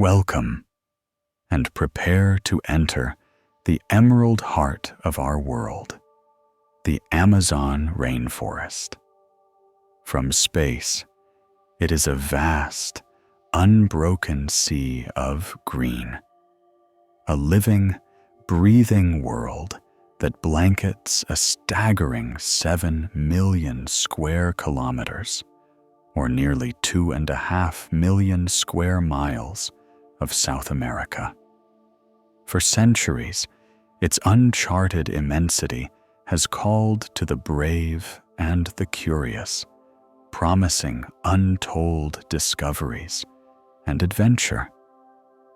Welcome, and prepare to enter the emerald heart of our world, the Amazon rainforest. From space, it is a vast, unbroken sea of green, a living, breathing world that blankets a staggering 7 million square kilometers, or nearly 2.5 million square miles of South America. For centuries, its uncharted immensity has called to the brave and the curious, promising untold discoveries and adventure.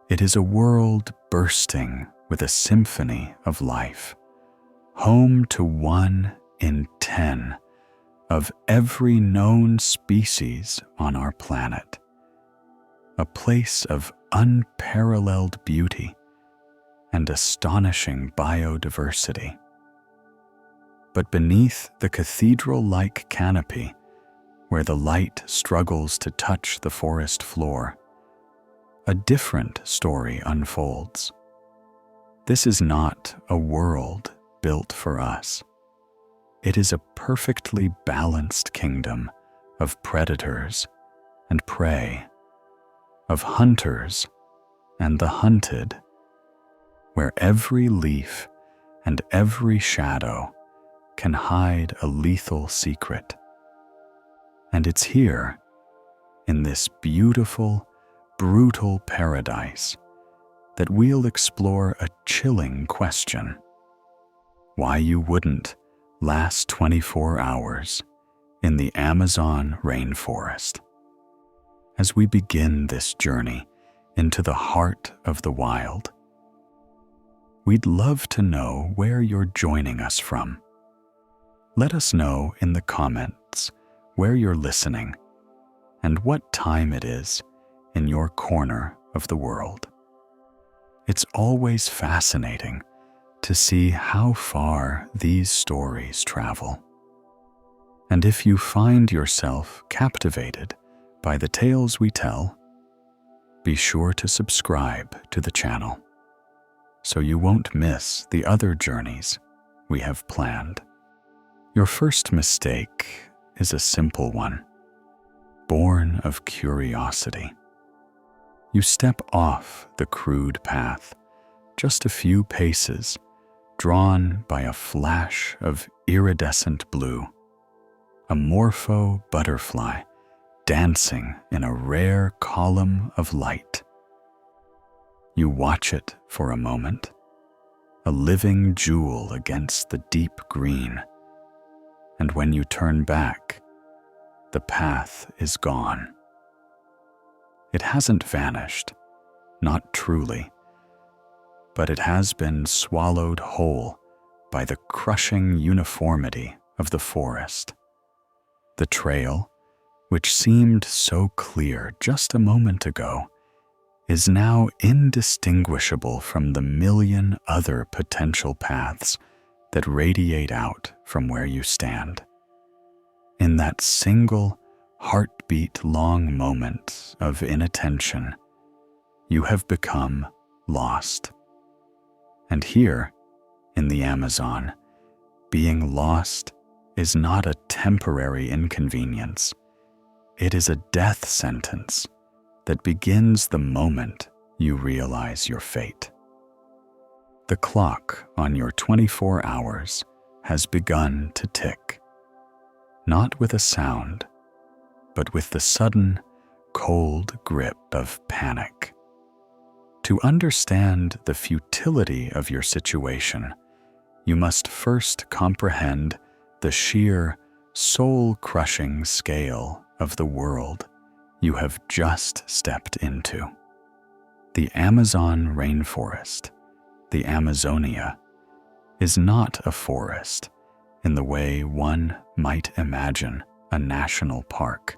It is a world bursting with a symphony of life, home to 1 in 10 of every known species on our planet, a place of unparalleled beauty and astonishing biodiversity. But beneath the cathedral-like canopy, where the light struggles to touch the forest floor, a different story unfolds. This is not a world built for us. It is a perfectly balanced kingdom of predators and prey, of hunters and the hunted, where every leaf and every shadow can hide a lethal secret. And it's here, in this beautiful, brutal paradise, that we'll explore a chilling question: why you wouldn't last 24 hours in the Amazon rainforest. As we begin this journey into the heart of the wild, we'd love to know where you're joining us from. Let us know in the comments where you're listening and what time it is in your corner of the world. It's always fascinating to see how far these stories travel. And if you find yourself captivated by the tales we tell, be sure to subscribe to the channel so you won't miss the other journeys we have planned. Your first mistake is a simple one, born of curiosity. You step off the crude path just a few paces, drawn by a flash of iridescent blue, a morpho butterfly dancing in a rare column of light. You watch it for a moment, a living jewel against the deep green, and when you turn back, the path is gone. It hasn't vanished, not truly, but it has been swallowed whole by the crushing uniformity of the forest. The trail, which seemed so clear just a moment ago, is now indistinguishable from the million other potential paths that radiate out from where you stand. In that single, heartbeat-long moment of inattention, you have become lost. And here, in the Amazon, being lost is not a temporary inconvenience. It is a death sentence that begins the moment you realize your fate. The clock on your 24 hours has begun to tick, not with a sound, but with the sudden, cold grip of panic. To understand the futility of your situation, you must first comprehend the sheer, soul-crushing scale of the world you have just stepped into. The Amazon rainforest, the Amazonia, is not a forest in the way one might imagine a national park.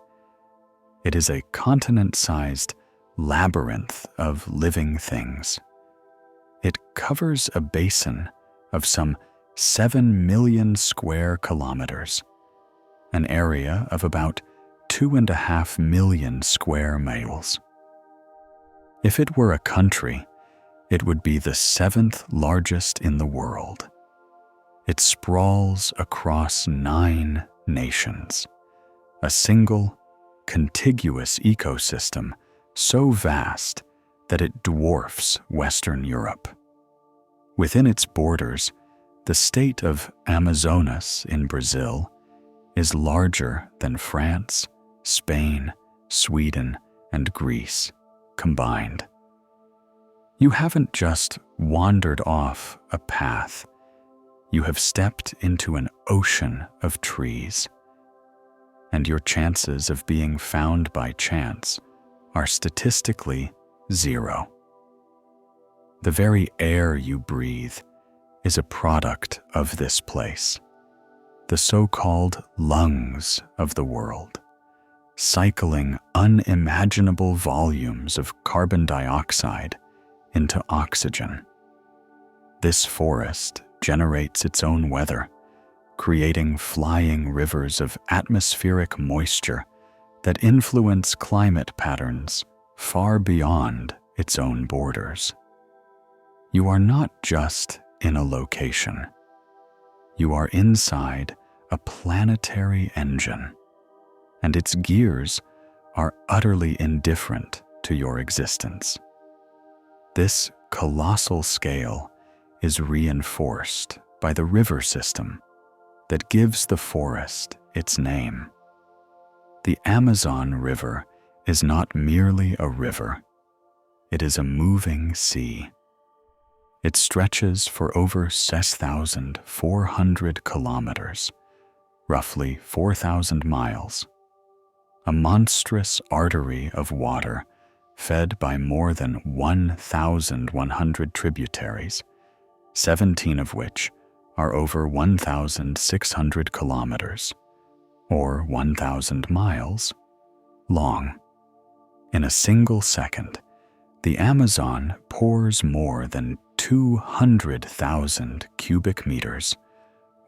It is a continent-sized labyrinth of living things. It covers a basin of some 7 million square kilometers, an area of about 2.5 million square miles. If it were a country, it would be the 7th largest in the world. It sprawls across 9 nations, a single, contiguous ecosystem so vast that it dwarfs Western Europe. Within its borders, the state of Amazonas in Brazil is larger than France, Spain, Sweden, and Greece combined. You haven't just wandered off a path. You have stepped into an ocean of trees, and your chances of being found by chance are statistically 0. The very air you breathe is a product of this place, the so-called lungs of the world, cycling unimaginable volumes of carbon dioxide into oxygen. This forest generates its own weather, creating flying rivers of atmospheric moisture that influence climate patterns far beyond its own borders. You are not just in a location. You are inside a planetary engine, and its gears are utterly indifferent to your existence. This colossal scale is reinforced by the river system that gives the forest its name. The Amazon River is not merely a river, it is a moving sea. It stretches for over 6,400 kilometers, roughly 4,000 miles, a monstrous artery of water fed by more than 1,100 tributaries, 17 of which are over 1,600 kilometers, or 1,000 miles, long. In a single second, the Amazon pours more than 200,000 cubic meters,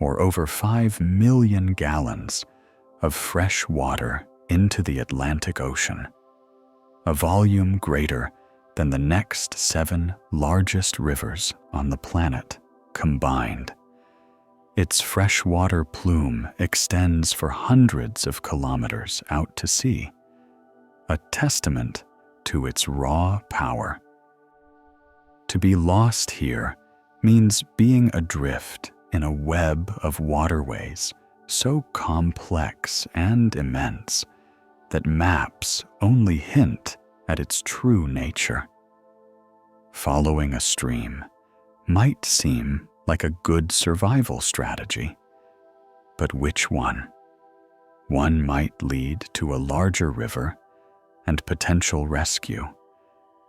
or over 5 million gallons, of fresh water into the Atlantic Ocean, a volume greater than the next 7 largest rivers on the planet combined. Its freshwater plume extends for hundreds of kilometers out to sea, a testament to its raw power. To be lost here means being adrift in a web of waterways so complex and immense that maps only hint at its true nature. Following a stream might seem like a good survival strategy, but which one? One might lead to a larger river and potential rescue,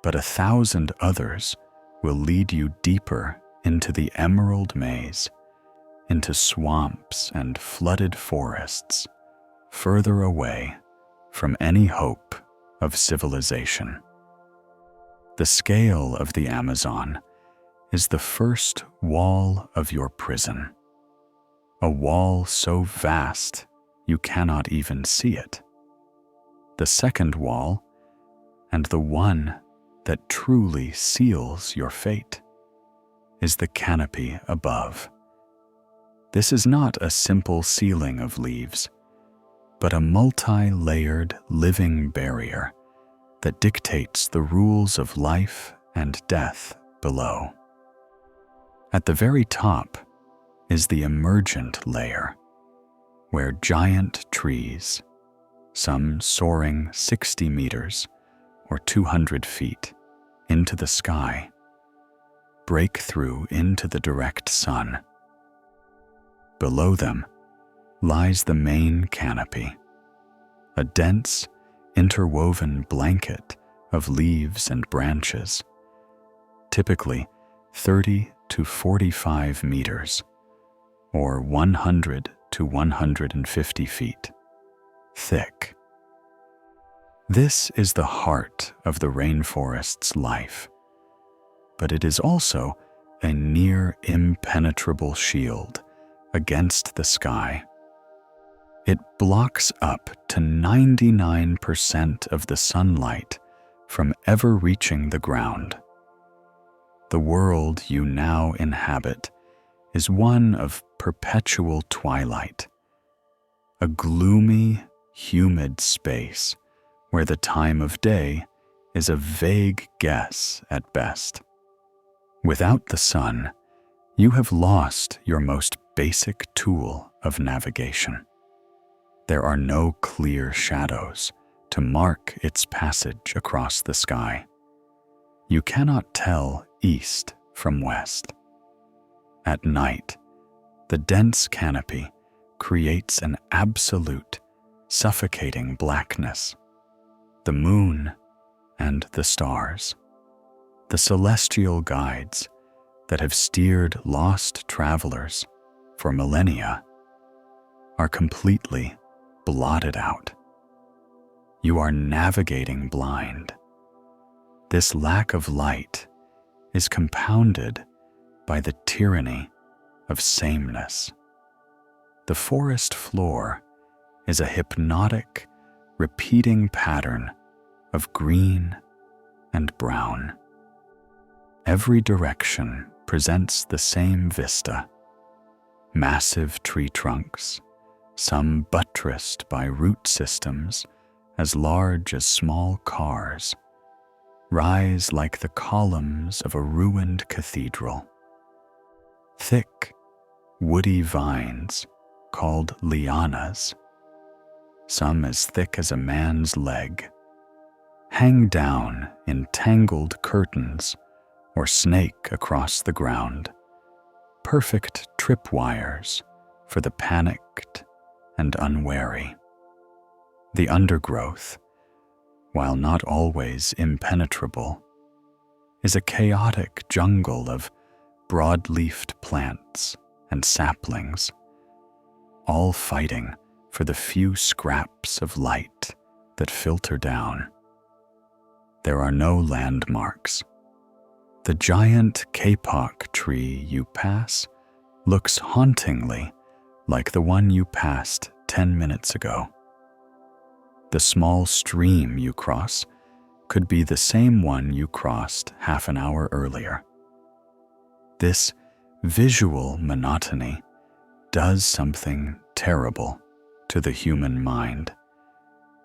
but 1,000 others will lead you deeper into the emerald maze, into swamps and flooded forests, further away from any hope of civilization. The scale of the Amazon is the first wall of your prison, a wall so vast you cannot even see it. The second wall, and the one that truly seals your fate, is the canopy above. This is not a simple ceiling of leaves, but a multi-layered living barrier that dictates the rules of life and death below. At the very top is the emergent layer, where giant trees, some soaring 60 meters or 200 feet into the sky, break through into the direct sun. Below them lies the main canopy, a dense, interwoven blanket of leaves and branches, typically 30 to 45 meters, or 100 to 150 feet, thick. This is the heart of the rainforest's life, but it is also a near impenetrable shield against the sky. It blocks up to 99% of the sunlight from ever reaching the ground. The world you now inhabit is one of perpetual twilight, a gloomy, humid space where the time of day is a vague guess at best. Without the sun, you have lost your most basic tool of navigation. There are no clear shadows to mark its passage across the sky. You cannot tell east from west. At night, the dense canopy creates an absolute, suffocating blackness. The moon and the stars, the celestial guides that have steered lost travelers for millennia, are completely blotted out. You are navigating blind. This lack of light is compounded by the tyranny of sameness. The forest floor is a hypnotic, repeating pattern of green and brown. Every direction presents the same vista. Massive tree trunks, some buttressed by root systems as large as small cars, rise like the columns of a ruined cathedral. Thick, woody vines, called lianas, some as thick as a man's leg, hang down in tangled curtains or snake across the ground, perfect tripwires for the panicked and unwary. The undergrowth, while not always impenetrable, is a chaotic jungle of broad-leafed plants and saplings, all fighting for the few scraps of light that filter down. There are no landmarks. The giant kapok tree you pass looks hauntingly like the one you passed 10 minutes ago. The small stream you cross could be the same one you crossed half an hour earlier. This visual monotony does something terrible to the human mind,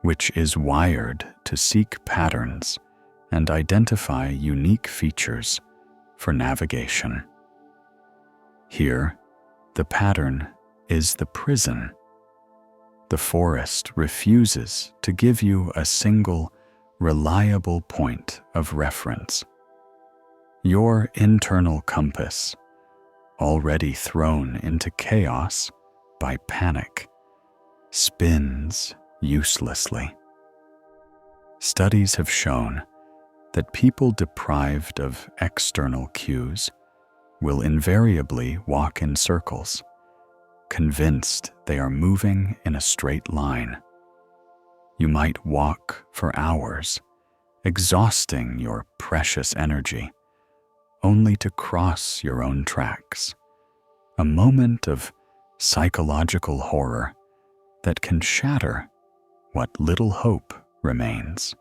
which is wired to seek patterns and identify unique features for navigation. Here, the pattern is the prison. The forest refuses to give you a single, reliable point of reference. Your internal compass, already thrown into chaos by panic, spins uselessly. Studies have shown that people deprived of external cues will invariably walk in circles, convinced they are moving in a straight line. You might walk for hours, exhausting your precious energy, only to cross your own tracks, a moment of psychological horror that can shatter what little hope remains.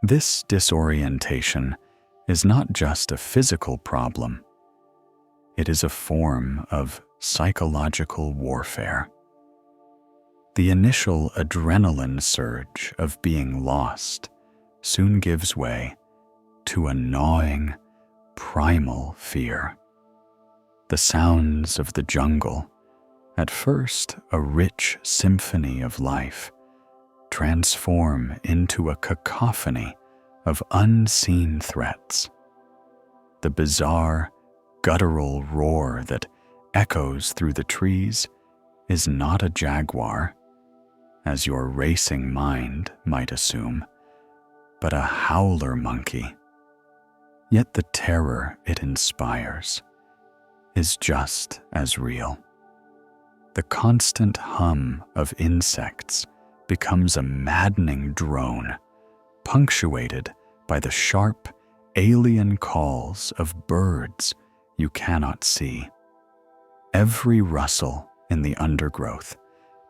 This disorientation is not just a physical problem. It is a form of psychological warfare. The initial adrenaline surge of being lost soon gives way to a gnawing, primal fear. The sounds of the jungle, at first a rich symphony of life, transform into a cacophony of unseen threats. The bizarre, guttural roar that echoes through the trees is not a jaguar, as your racing mind might assume, but a howler monkey. Yet the terror it inspires is just as real. The constant hum of insects becomes a maddening drone, punctuated by the sharp, alien calls of birds you cannot see. Every rustle in the undergrowth,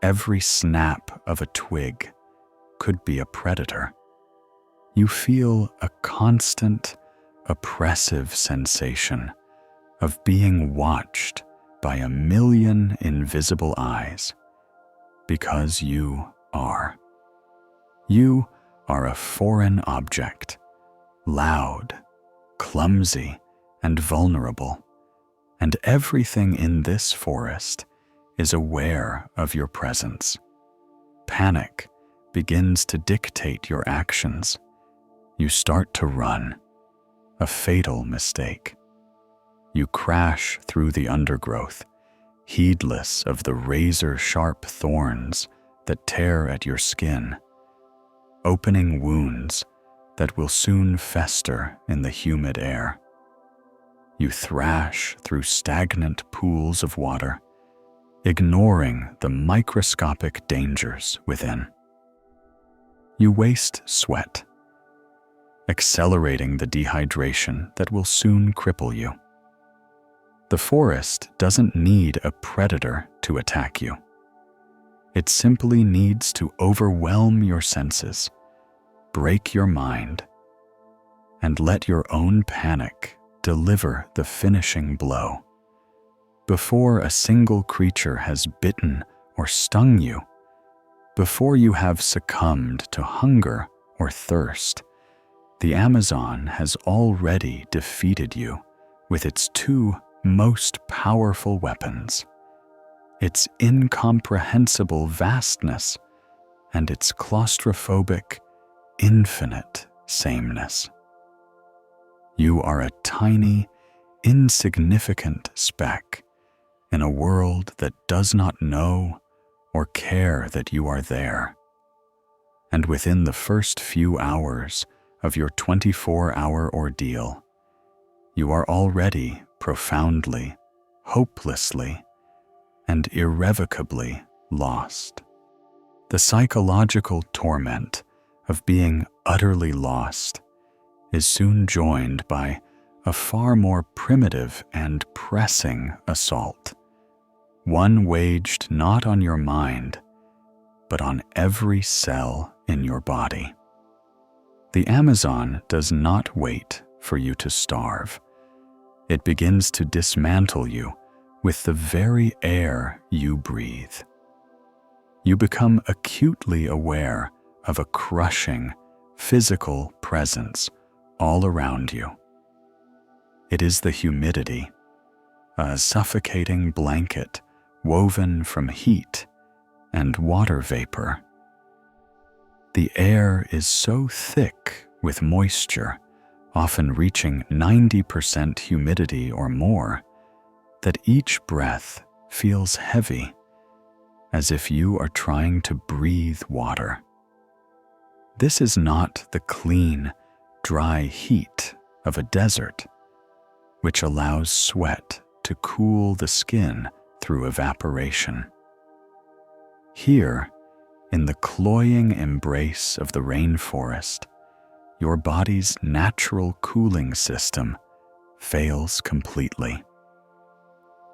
every snap of a twig could be a predator. you feel a constant, oppressive sensation of being watched by a million invisible eyes, because you are. You are a foreign object, loud, clumsy, and vulnerable, and everything in this forest is aware of your presence. Panic begins to dictate your actions. You start to run, a fatal mistake. You crash through the undergrowth, heedless of the razor-sharp thorns that tear at your skin, opening wounds that will soon fester in the humid air. You thrash through stagnant pools of water, ignoring the microscopic dangers within. You waste sweat, accelerating the dehydration that will soon cripple you. The forest doesn't need a predator to attack you. It simply needs to overwhelm your senses, break your mind, and let your own panic deliver the finishing blow. Before a single creature has bitten or stung you, before you have succumbed to hunger or thirst, the Amazon has already defeated you with its two most powerful weapons, its incomprehensible vastness and its claustrophobic, infinite sameness. You are a tiny, insignificant speck in a world that does not know or care that you are there. And within the first few hours of your 24-hour ordeal, you are already profoundly, hopelessly, and irrevocably lost. The psychological torment of being utterly lost is soon joined by a far more primitive and pressing assault, one waged not on your mind, but on every cell in your body. The Amazon does not wait for you to starve. It begins to dismantle you with the very air you breathe. You become acutely aware of a crushing, physical presence all around you. It is the humidity, a suffocating blanket woven from heat and water vapor. The air is so thick with moisture, often reaching 90% humidity or more, that each breath feels heavy, as if you are trying to breathe water. This is not the clean, dry heat of a desert, which allows sweat to cool the skin through evaporation. Here, in the cloying embrace of the rainforest, your body's natural cooling system fails completely.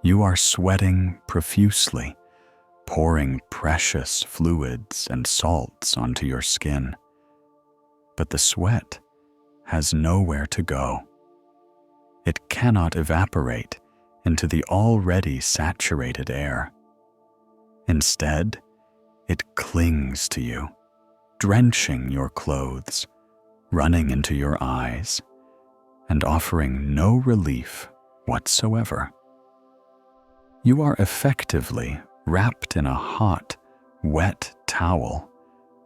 You are sweating profusely, pouring precious fluids and salts onto your skin. But the sweat has nowhere to go. It cannot evaporate into the already saturated air. Instead, it clings to you, drenching your clothes, running into your eyes, and offering no relief whatsoever. You are effectively wrapped in a hot, wet towel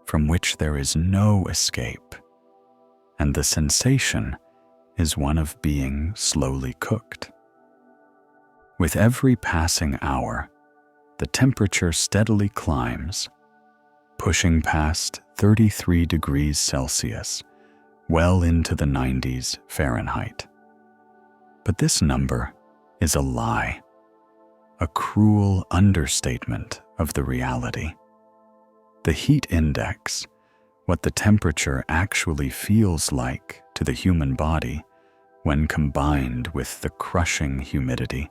from which there is no escape, and the sensation is one of being slowly cooked. With every passing hour, the temperature steadily climbs, pushing past 33 degrees Celsius, well into the 90s Fahrenheit. But this number is a lie, a cruel understatement of the reality. The heat index, what the temperature actually feels like to the human body when combined with the crushing humidity,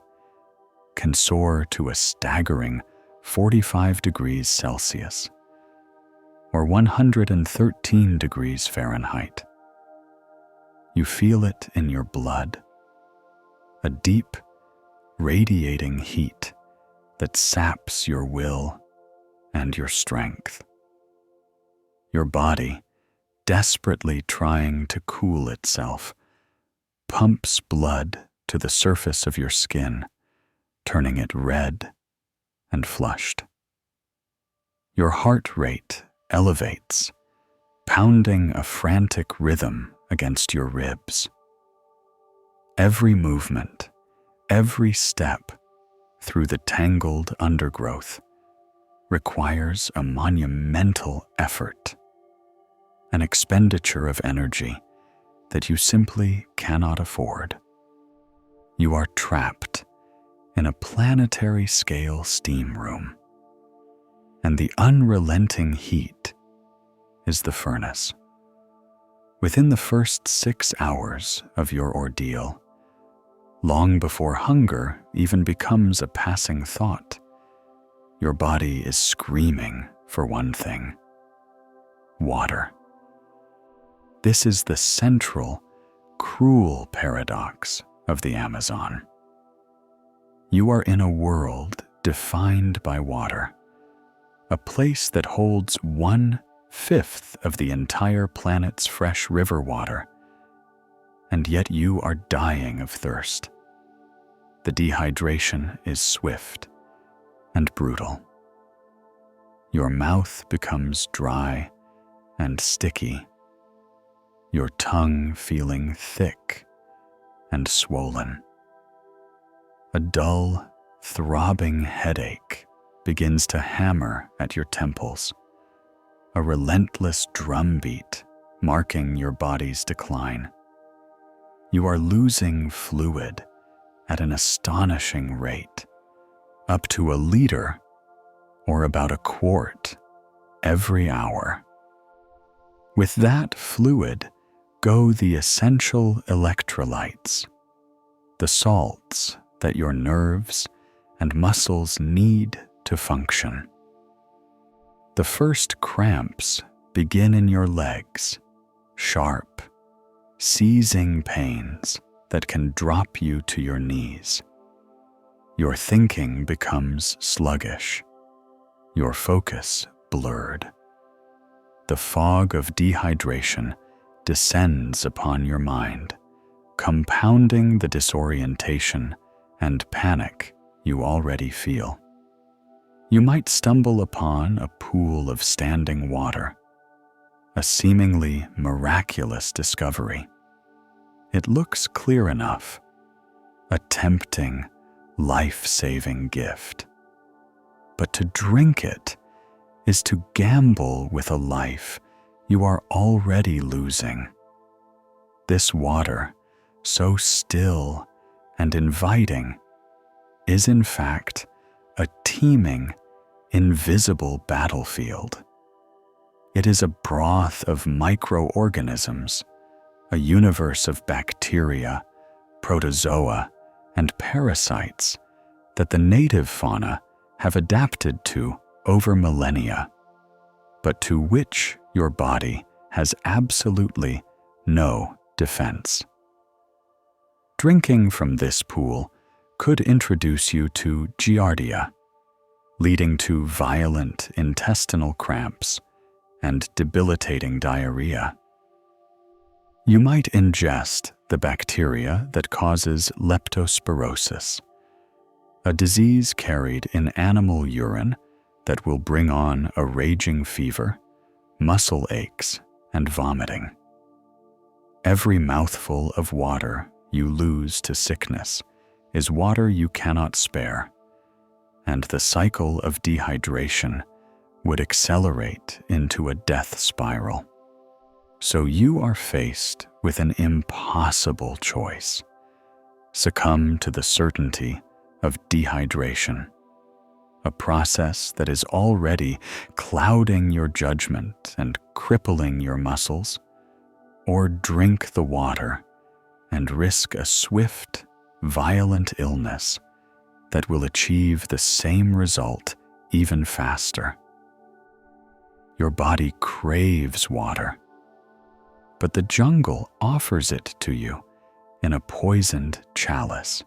can soar to a staggering 45 degrees Celsius. or 113 degrees Fahrenheit. You feel it in your blood, a deep, radiating heat that saps your will and your strength. Your body, desperately trying to cool itself, pumps blood to the surface of your skin, turning it red and flushed. Your heart rate elevates, pounding a frantic rhythm against your ribs. Every movement, every step through the tangled undergrowth requires a monumental effort, an expenditure of energy that you simply cannot afford. You are trapped in a planetary scale steam room, and the unrelenting heat is the furnace. Within the first 6 hours of your ordeal, long before hunger even becomes a passing thought, your body is screaming for one thing: water. This is the central, cruel paradox of the Amazon. You are in a world defined by water, a place that holds 1/5 of the entire planet's fresh river water, and yet you are dying of thirst. The dehydration is swift and brutal. Your mouth becomes dry and sticky, your tongue feeling thick and swollen. A dull, throbbing headache begins to hammer at your temples, a relentless drumbeat marking your body's decline. You are losing fluid at an astonishing rate, up to a liter or about a quart every hour. With that fluid go the essential electrolytes, the salts that your nerves and muscles need to function. The first cramps begin in your legs, sharp, seizing pains that can drop you to your knees. Your thinking becomes sluggish, your focus blurred. The fog of dehydration descends upon your mind, compounding the disorientation and panic you already feel. You might stumble upon a pool of standing water, a seemingly miraculous discovery. It looks clear enough, a tempting, life-saving gift. But to drink it is to gamble with a life you are already losing. This water, so still and inviting, is in fact a teeming, invisible battlefield. It is a broth of microorganisms, a universe of bacteria, protozoa, and parasites that the native fauna have adapted to over millennia, but to which your body has absolutely no defense. Drinking from this pool could introduce you to giardia, leading to violent intestinal cramps and debilitating diarrhea. You might ingest the bacteria that causes leptospirosis, a disease carried in animal urine that will bring on a raging fever, muscle aches, and vomiting. Every mouthful of water you lose to sickness is water you cannot spare, and the cycle of dehydration would accelerate into a death spiral. So you are faced with an impossible choice: succumb to the certainty of dehydration, a process that is already clouding your judgment and crippling your muscles, or drink the water and risk a swift, violent illness that will achieve the same result even faster. Your body craves water, but the jungle offers it to you in a poisoned chalice.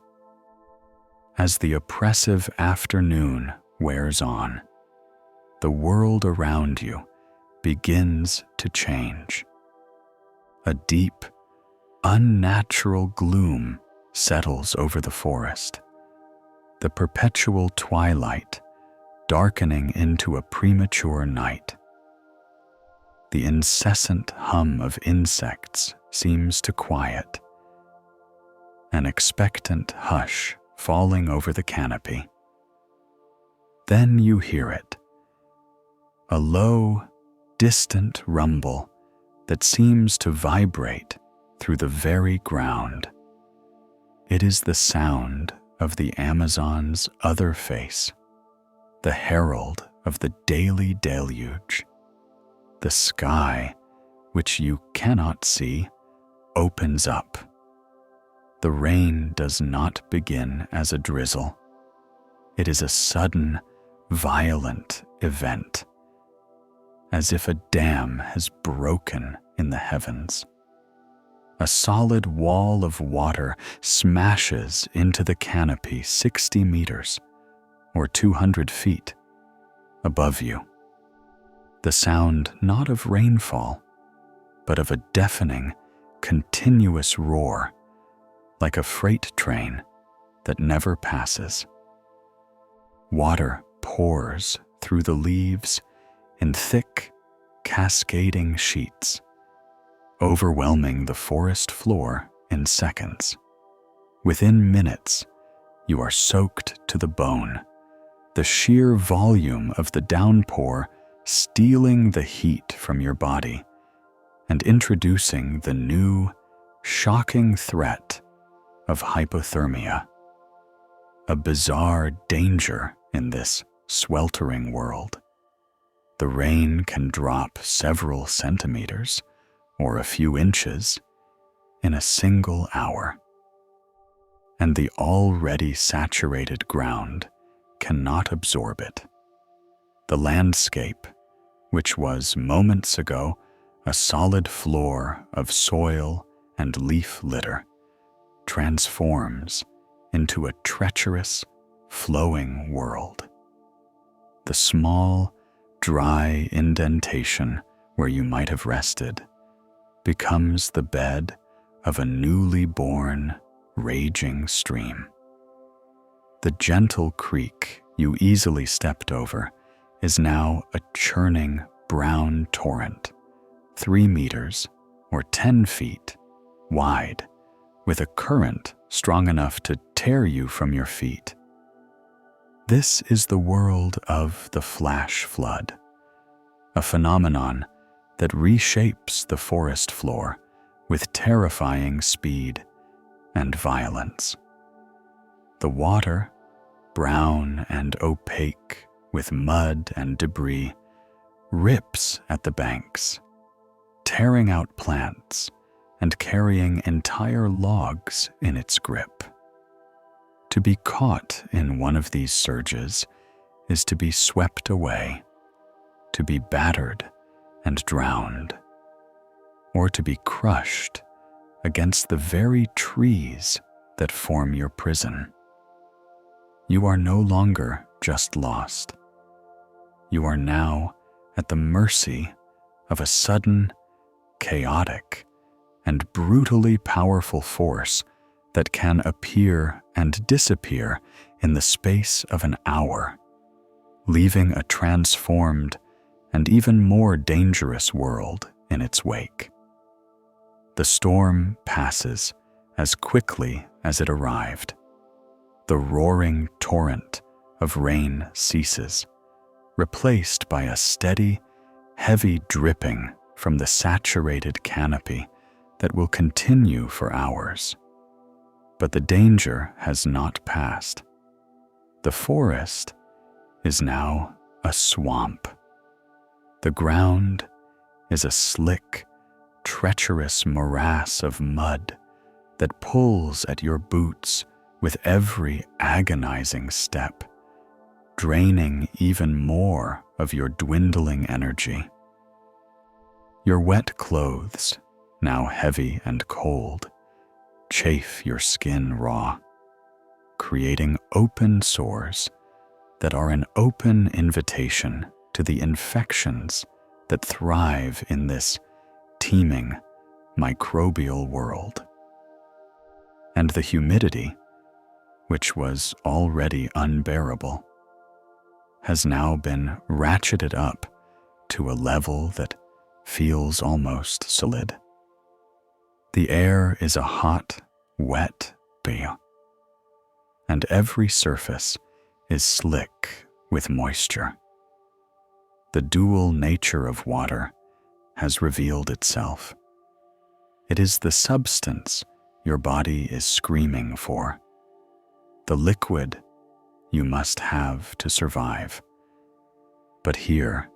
As the oppressive afternoon wears on, the world around you begins to change. A deep, unnatural gloom settles over the forest, the perpetual twilight darkening into a premature night. The incessant hum of insects seems to quiet, an expectant hush falling over the canopy. Then you hear it, a low, distant rumble that seems to vibrate through the very ground. It is the sound of the Amazon's other face, the herald of the daily deluge. The sky, which you cannot see, opens up. The rain does not begin as a drizzle. It is a sudden, violent event, as if a dam has broken in the heavens. A solid wall of water smashes into the canopy 60 meters, or 200 feet, above you. The sound not of rainfall, but of a deafening, continuous roar, like a freight train that never passes. Water pours through the leaves in thick, cascading sheets, overwhelming the forest floor in seconds. Within minutes, you are soaked to the bone, the sheer volume of the downpour stealing the heat from your body and introducing the new, shocking threat of hypothermia, a bizarre danger in this sweltering world. The rain can drop several centimeters or a few inches in a single hour, and the already saturated ground cannot absorb it. The landscape, which was moments ago a solid floor of soil and leaf litter, transforms into a treacherous, flowing world. The small, dry indentation where you might have rested becomes the bed of a newly born, raging stream. The gentle creek you easily stepped over is now a churning brown torrent, 3 meters or 10 feet wide, with a current strong enough to tear you from your feet. This is the world of the flash flood, a phenomenon that reshapes the forest floor with terrifying speed and violence. The water, brown and opaque with mud and debris, rips at the banks, tearing out plants and carrying entire logs in its grip. To be caught in one of these surges is to be swept away, to be battered and drowned, or to be crushed against the very trees that form your prison. You are no longer just lost. You are now at the mercy of a sudden, chaotic, and brutally powerful force that can appear and disappear in the space of an hour, leaving a transformed and even more dangerous world in its wake. The storm passes as quickly as it arrived. The roaring torrent of rain ceases, replaced by a steady, heavy dripping from the saturated canopy that will continue for hours. But the danger has not passed. The forest is now a swamp. The ground is a slick, treacherous morass of mud that pulls at your boots with every agonizing step, draining even more of your dwindling energy. Your wet clothes, now heavy and cold, chafe your skin raw, creating open sores that are an open invitation to the infections that thrive in this teeming microbial world. And the humidity, which was already unbearable, has now been ratcheted up to a level that feels almost solid. The air is a hot, wet bath, and every surface is slick with moisture. The dual nature of water has revealed itself. It is the substance your body is screaming for, the liquid you must have to survive. But here,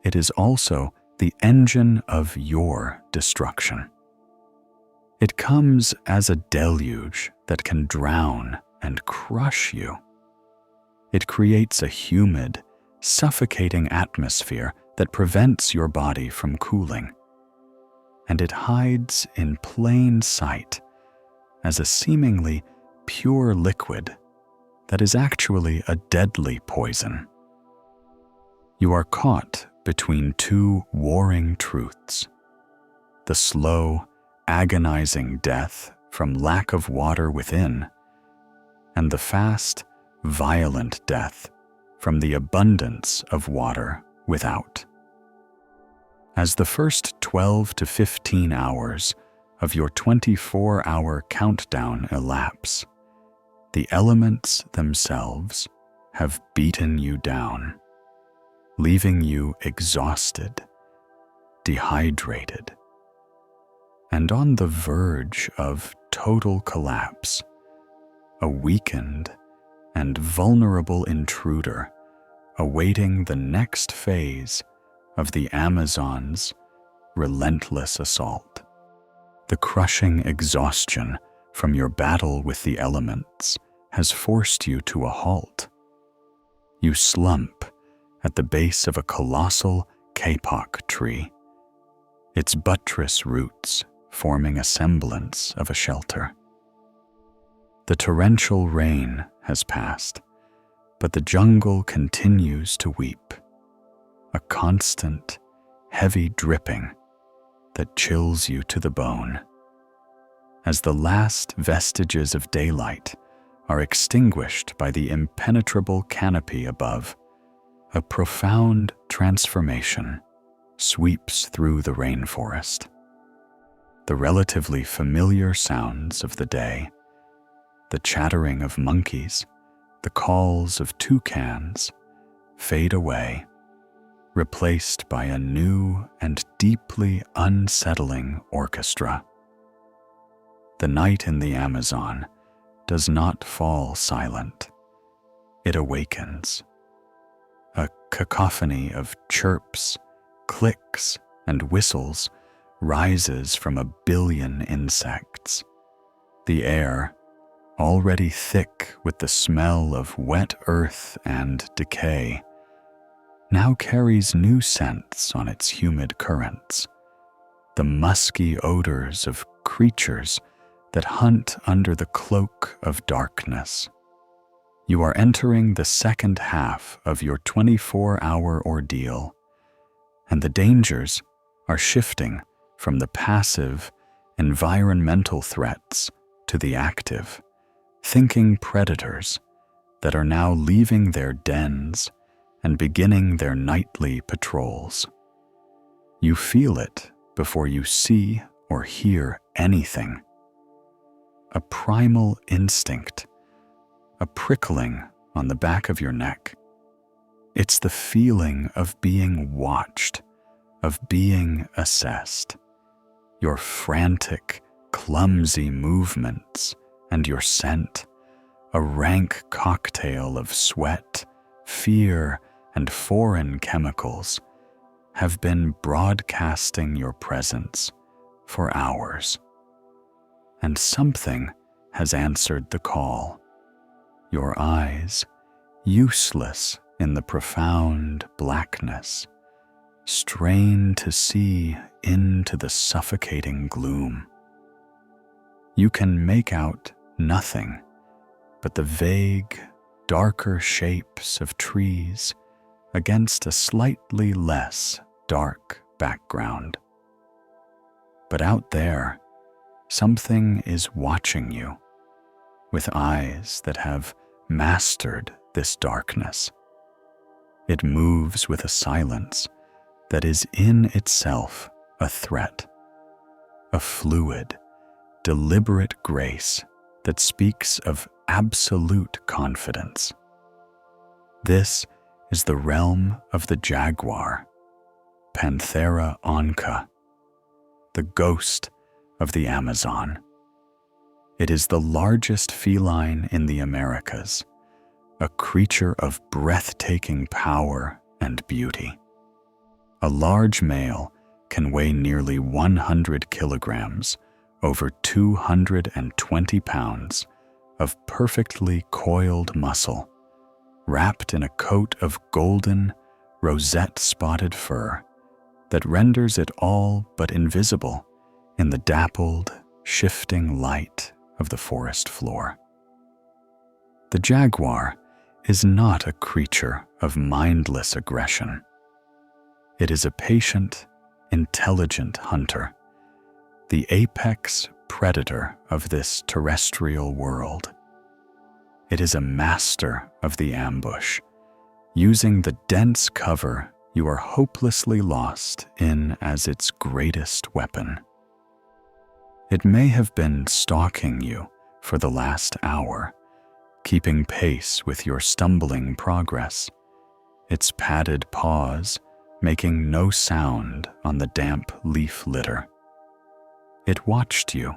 it is also the engine of your destruction. It comes as a deluge that can drown and crush you. It creates a humid, suffocating atmosphere that prevents your body from cooling. And it hides in plain sight as a seemingly pure liquid that is actually a deadly poison. You are caught between two warring truths: the slow, agonizing death from lack of water within, and the fast, violent death from the abundance of water without. As the first 12 to 15 hours of your 24-hour countdown elapse, the elements themselves have beaten you down, leaving you exhausted, dehydrated, and on the verge of total collapse, a weakened and vulnerable intruder awaiting the next phase of the Amazon's relentless assault. The crushing exhaustion from your battle with the elements has forced you to a halt. You slump at the base of a colossal kapok tree, its buttress roots forming a semblance of a shelter. The torrential rain has passed, but the jungle continues to weep, a constant, heavy dripping that chills you to the bone. As the last vestiges of daylight are extinguished by the impenetrable canopy above, a profound transformation sweeps through the rainforest. The relatively familiar sounds of the day, the chattering of monkeys, the calls of toucans, fade away, replaced by a new and deeply unsettling orchestra. The night in the Amazon does not fall silent. It awakens. A cacophony of chirps, clicks, and whistles rises from a billion insects. The air, already thick with the smell of wet earth and decay, now carries new scents on its humid currents, the musky odors of creatures that hunt under the cloak of darkness. You are entering the second half of your 24-hour ordeal, and the dangers are shifting from the passive, environmental threats to the active, thinking predators that are now leaving their dens and beginning their nightly patrols. You feel it before you see or hear anything. A primal instinct, a prickling on the back of your neck. It's the feeling of being watched, of being assessed. Your frantic, clumsy movements and your scent, a rank cocktail of sweat, fear, and foreign chemicals, have been broadcasting your presence for hours. And something has answered the call. Your eyes, useless in the profound blackness, strain to see into the suffocating gloom. You can make out nothing but the vague, darker shapes of trees against a slightly less dark background. But out there, something is watching you with eyes that have mastered this darkness. It moves with a silence that is in itself a threat, a fluid, deliberate grace that speaks of absolute confidence. This is the realm of the jaguar, Panthera onca, the ghost of the Amazon. It is the largest feline in the Americas, a creature of breathtaking power and beauty. A large male can weigh nearly 100 kilograms, over 220 pounds of perfectly coiled muscle, wrapped in a coat of golden, rosette-spotted fur that renders it all but invisible in the dappled, shifting light of the forest floor. The jaguar is not a creature of mindless aggression. It is a patient, intelligent hunter, the apex predator of this terrestrial world. It is a master of the ambush, using the dense cover you are hopelessly lost in as its greatest weapon. It may have been stalking you for the last hour, keeping pace with your stumbling progress, its padded paws making no sound on the damp leaf litter. It watched you,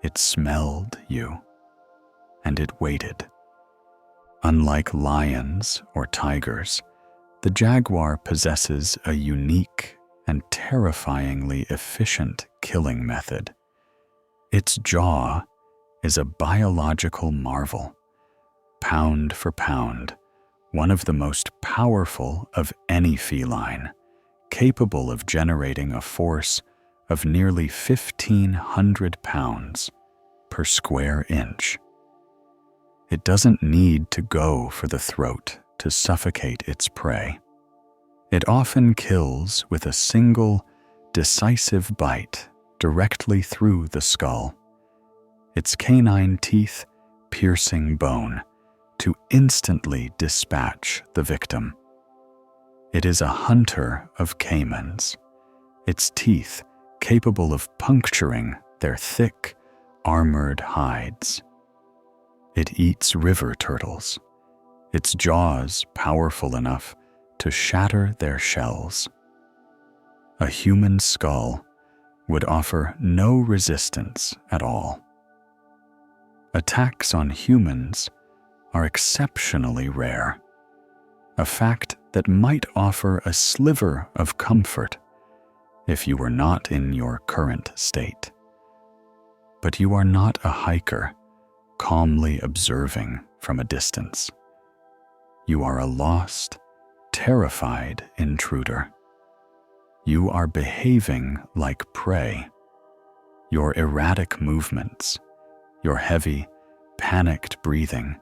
it smelled you, and it waited. Unlike lions or tigers, the jaguar possesses a unique and terrifyingly efficient killing method. Its jaw is a biological marvel, pound for pound, one of the most powerful of any feline, capable of generating a force of nearly 1,500 pounds per square inch. It doesn't need to go for the throat to suffocate its prey. It often kills with a single, decisive bite directly through the skull, its canine teeth piercing bone to instantly dispatch the victim. It is a hunter of caimans, its teeth capable of puncturing their thick, armored hides. It eats river turtles, its jaws powerful enough to shatter their shells. A human skull would offer no resistance at all. Attacks on humans are exceptionally rare, a fact that might offer a sliver of comfort if you were not in your current state. But you are not a hiker calmly observing from a distance. You are a lost, terrified intruder. You are behaving like prey. Your erratic movements, your heavy, panicked breathing,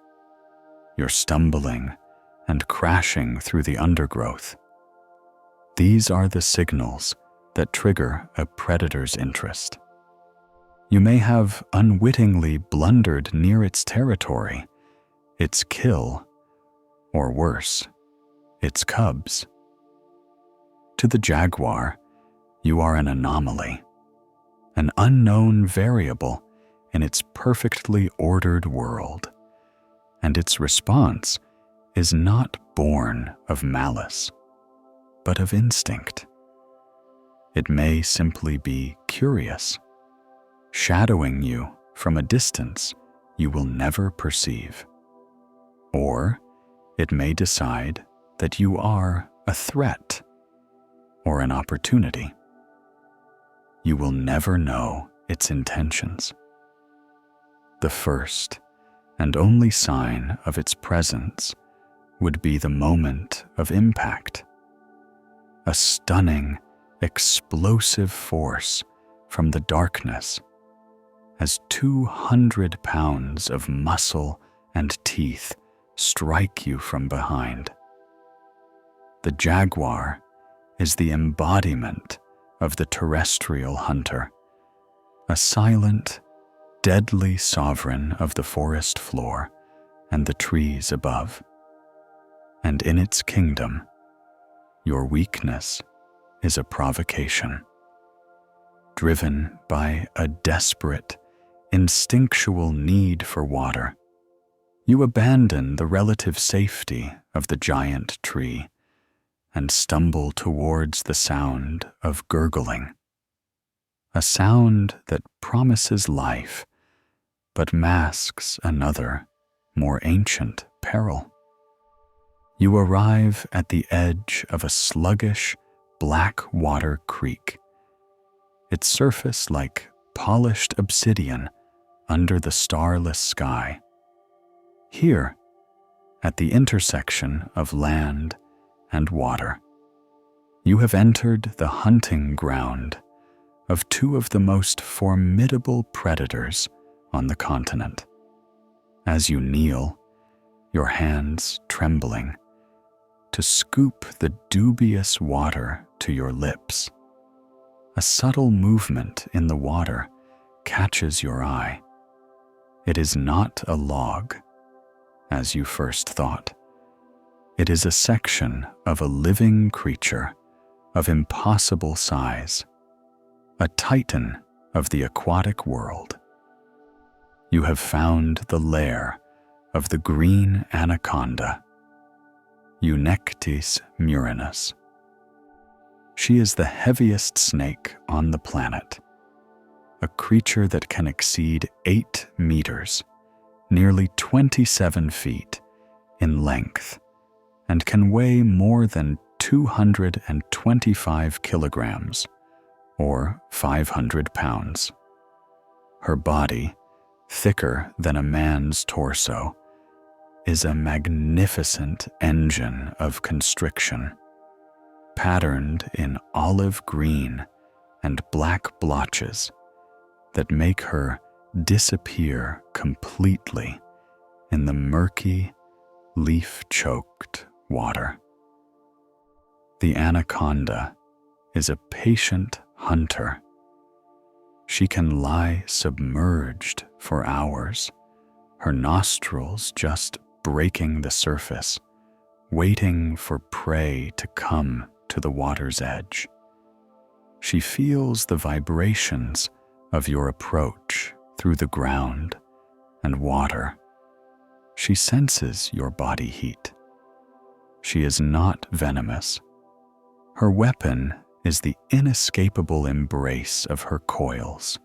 your stumbling and crashing through the undergrowth. These are the signals that trigger a predator's interest. You may have unwittingly blundered near its territory, its kill, or worse, its cubs. To the jaguar, you are an anomaly, an unknown variable in its perfectly ordered world, and its response is not born of malice, but of instinct. It may simply be curious, shadowing you from a distance you will never perceive. Or it may decide that you are a threat or an opportunity. You will never know its intentions. The first and only sign of its presence would be the moment of impact. a stunning, explosive force from the darkness, as 200 pounds of muscle and teeth strike you from behind. The jaguar is the embodiment of the terrestrial hunter, a silent, deadly sovereign of the forest floor and the trees above. And in its kingdom, your weakness is a provocation. Driven by a desperate, instinctual need for water, you abandon the relative safety of the giant tree and stumble towards the sound of gurgling, a sound that promises life but masks another, more ancient peril. You arrive at the edge of a sluggish, black water creek, its surface like polished obsidian under the starless sky. Here, at the intersection of land and water, you have entered the hunting ground of two of the most formidable predators on the continent. As you kneel, your hands trembling, to scoop the dubious water to your lips, a subtle movement in the water catches your eye. It is not a log, as you first thought. It is a section of a living creature of impossible size, a titan of the aquatic world. You have found the lair of the green anaconda, Eunectes murinus. She is the heaviest snake on the planet, a creature that can exceed 8 meters, nearly 27 feet, in length, and can weigh more than 225 kilograms, or 500 pounds. Her body, thicker than a man's torso, is a magnificent engine of constriction, patterned in olive green and black blotches that make her disappear completely in the murky, leaf-choked water. The anaconda is a patient hunter. She can lie submerged for hours, her nostrils just breaking the surface, waiting for prey to come to the water's edge. She feels the vibrations of your approach through the ground and water. She senses your body heat. She is not venomous. Her weapon is the inescapable embrace of her coils.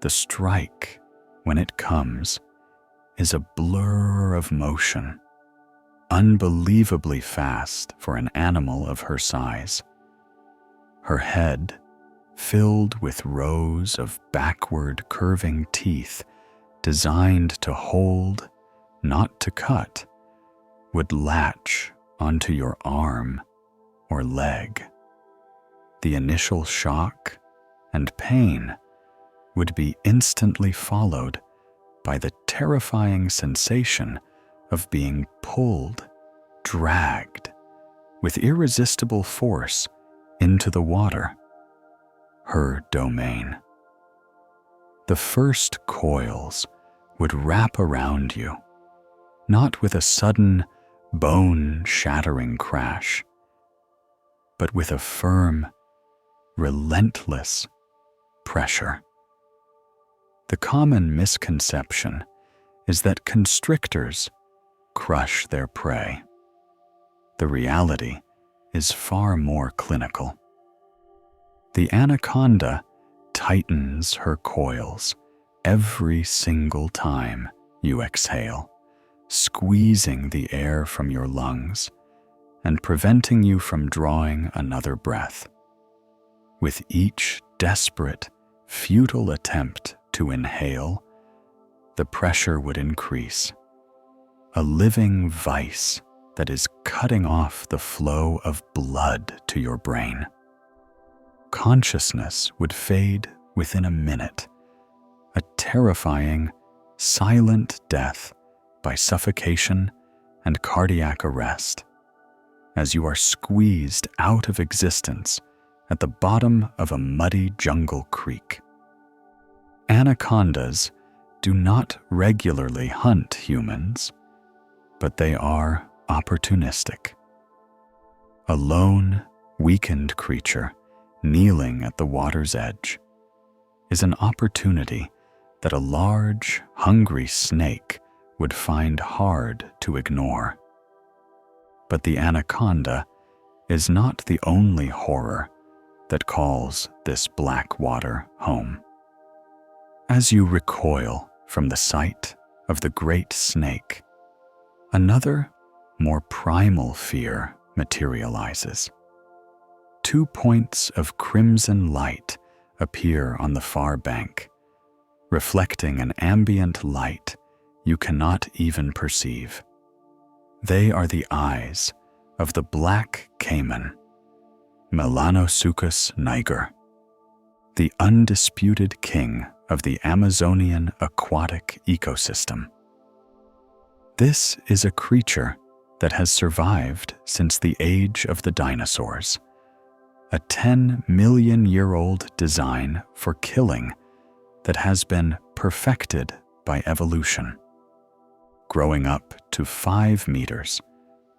The strike, when it comes, is a blur of motion, unbelievably fast for an animal of her size. Her head, filled with rows of backward curving teeth designed to hold, not to cut, would latch onto your arm or leg. The initial shock and pain would be instantly followed by the terrifying sensation of being pulled, dragged, with irresistible force into the water, her domain. The first coils would wrap around you, not with a sudden, bone-shattering crash, but with a firm, relentless pressure. The common misconception is that constrictors crush their prey. The reality is far more clinical. The anaconda tightens her coils every single time you exhale, squeezing the air from your lungs and preventing you from drawing another breath. With each desperate, futile attempt to inhale, the pressure would increase, a living vice that is cutting off the flow of blood to your brain. Consciousness would fade within a minute, a terrifying, silent death by suffocation and cardiac arrest, as you are squeezed out of existence at the bottom of a muddy jungle creek. Anacondas do not regularly hunt humans, but they are opportunistic. A lone, weakened creature kneeling at the water's edge is an opportunity that a large, hungry snake would find hard to ignore. But the anaconda is not the only horror that calls this black water home. As you recoil from the sight of the great snake, another, more primal fear materializes. 2 points of crimson light appear on the far bank, reflecting an ambient light you cannot even perceive. They are the eyes of the black caiman, Melanosuchus niger, the undisputed king of the Amazonian aquatic ecosystem. This is a creature that has survived since the age of the dinosaurs, a 10-million-year-old design for killing that has been perfected by evolution, growing up to 5 meters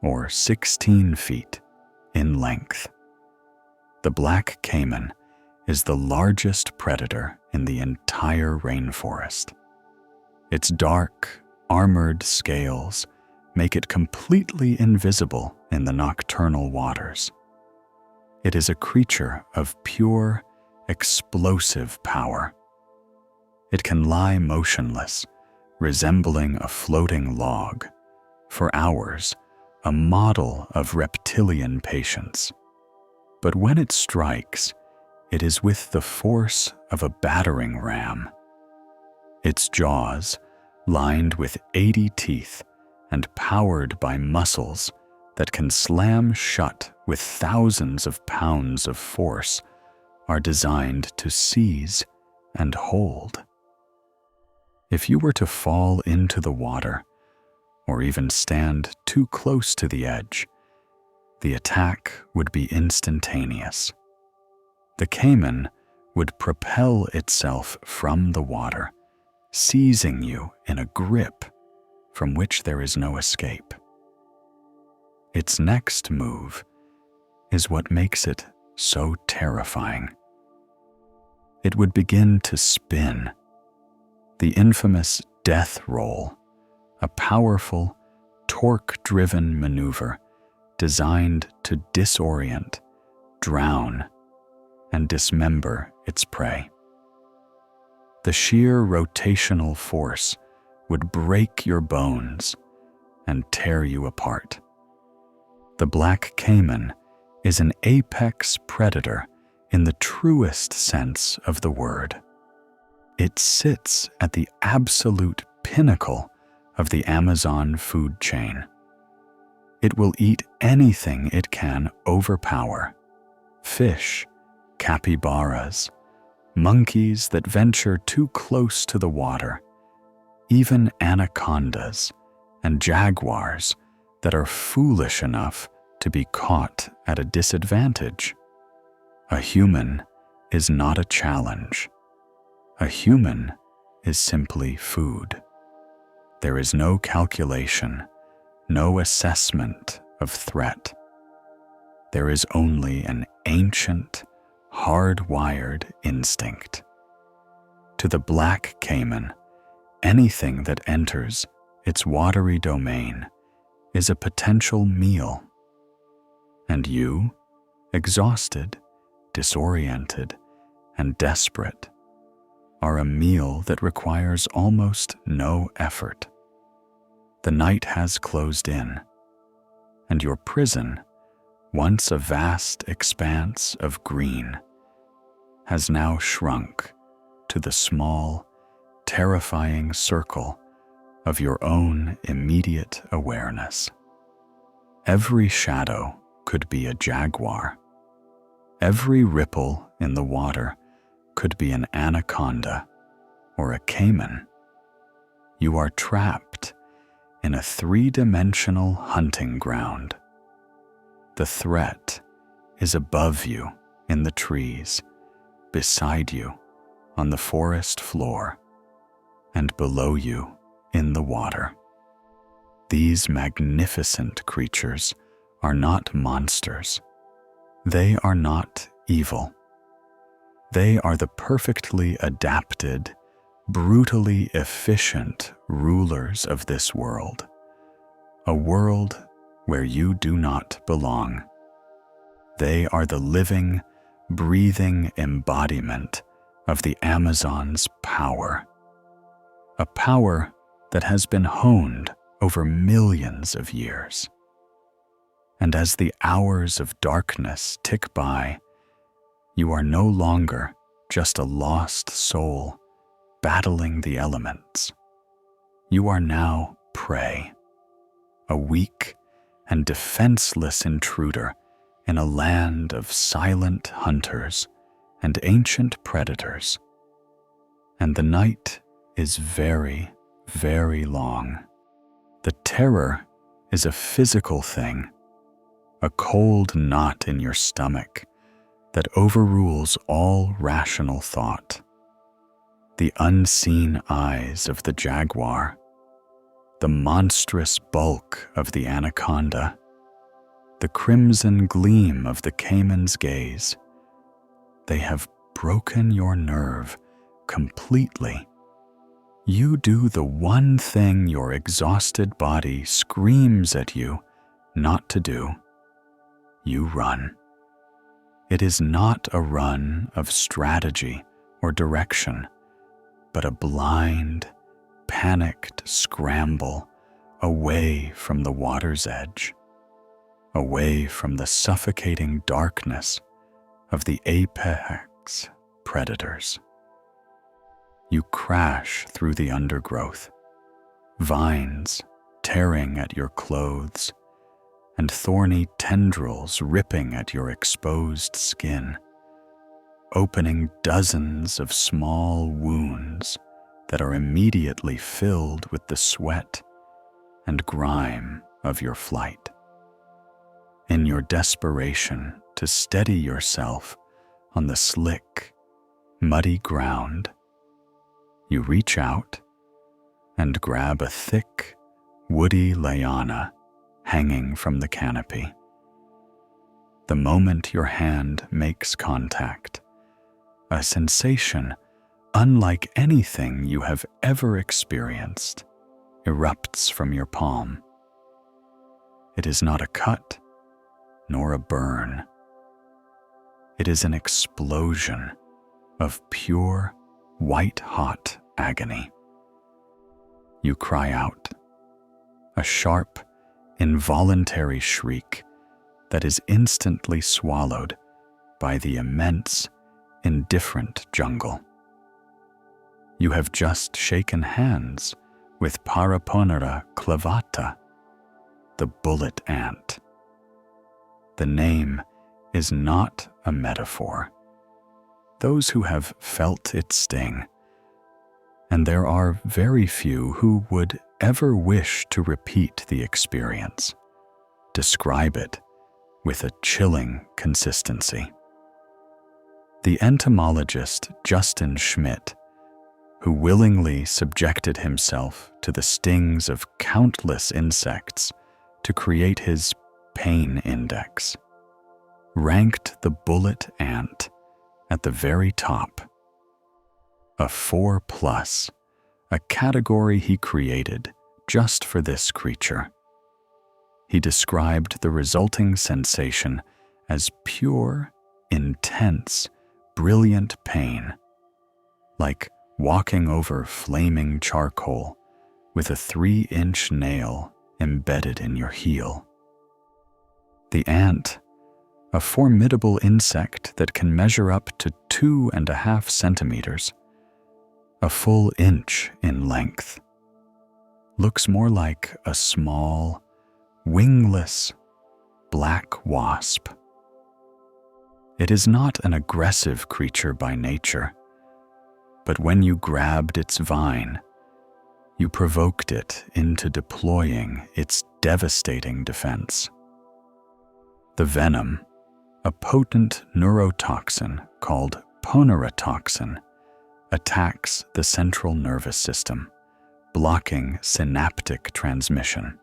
or 16 feet in length. The black caiman is the largest predator in the entire rainforest. Its dark, armored scales make it completely invisible in the nocturnal waters. It is a creature of pure, explosive power. It can lie motionless, resembling a floating log, for hours, a model of reptilian patience. But when it strikes, it is with the force of a battering ram. Its jaws, lined with 80 teeth and powered by muscles that can slam shut with thousands of pounds of force, are designed to seize and hold. If you were to fall into the water, or even stand too close to the edge, the attack would be instantaneous. The caiman would propel itself from the water, seizing you in a grip from which there is no escape. Its next move is what makes it so terrifying. It would begin to spin, the infamous death roll, a powerful, torque-driven maneuver designed to disorient, drown, and dismember its prey. The sheer rotational force would break your bones and tear you apart. The black caiman is an apex predator in the truest sense of the word. It sits at the absolute pinnacle of the Amazon food chain. It will eat anything it can overpower: fish, capybaras, monkeys that venture too close to the water, even anacondas and jaguars that are foolish enough to be caught at a disadvantage. A human is not a challenge. A human is simply food. There is no calculation, no assessment of threat. There is only an ancient, hardwired instinct. To the black caiman, anything that enters its watery domain is a potential meal. And you, exhausted, disoriented, and desperate, are a meal that requires almost no effort. The night has closed in, and your prison, once a vast expanse of green, has now shrunk to the small, terrifying circle of your own immediate awareness. Every shadow could be a jaguar. Every ripple in the water could be an anaconda or a caiman. You are trapped in a three-dimensional hunting ground. The threat is above you in the trees, beside you on the forest floor, and below you in the water. These magnificent creatures are not monsters. They are not evil. They are the perfectly adapted, brutally efficient rulers of this world, a world where you do not belong. They are the living, breathing embodiment of the Amazon's power, a power that has been honed over millions of years. And as the hours of darkness tick by, you are no longer just a lost soul battling the elements. You are now prey, a weak and defenseless intruder in a land of silent hunters and ancient predators. And the night is very, very long. The terror is a physical thing, a cold knot in your stomach that overrules all rational thought. The unseen eyes of the jaguar, the monstrous bulk of the anaconda, the crimson gleam of the caiman's gaze, they have broken your nerve completely. You do the one thing your exhausted body screams at you not to do. You run. It is not a run of strategy or direction, but a blind, panicked scramble away from the water's edge, away from the suffocating darkness of the apex predators. You crash through the undergrowth, vines tearing at your clothes, and thorny tendrils ripping at your exposed skin, opening dozens of small wounds that are immediately filled with the sweat and grime of your flight. In your desperation to steady yourself on the slick, muddy ground, you reach out and grab a thick, woody liana hanging from the canopy. The moment your hand makes contact, a sensation unlike anything you have ever experienced erupts from your palm. It is not a cut, nor a burn. It is an explosion of pure, white-hot agony. You cry out, a sharp, involuntary shriek that is instantly swallowed by the immense, indifferent jungle. You have just shaken hands with Paraponera clavata, the bullet ant. The name is not a metaphor. Those who have felt its sting, and there are very few who would ever wish to repeat the experience, describe it with a chilling consistency. The entomologist Justin Schmidt, who willingly subjected himself to the stings of countless insects to create his pain index, ranked the bullet ant at the very top, a 4+, a category he created just for this creature. He described the resulting sensation as pure, intense, brilliant pain, like walking over flaming charcoal with a 3-inch nail embedded in your heel. The ant, a formidable insect that can measure up to 2.5 centimeters, a full inch in length, looks more like a small, wingless, black wasp. It is not an aggressive creature by nature, but when you grabbed its vine, you provoked it into deploying its devastating defense. The venom, a potent neurotoxin called ponerotoxin, attacks the central nervous system, blocking synaptic transmission.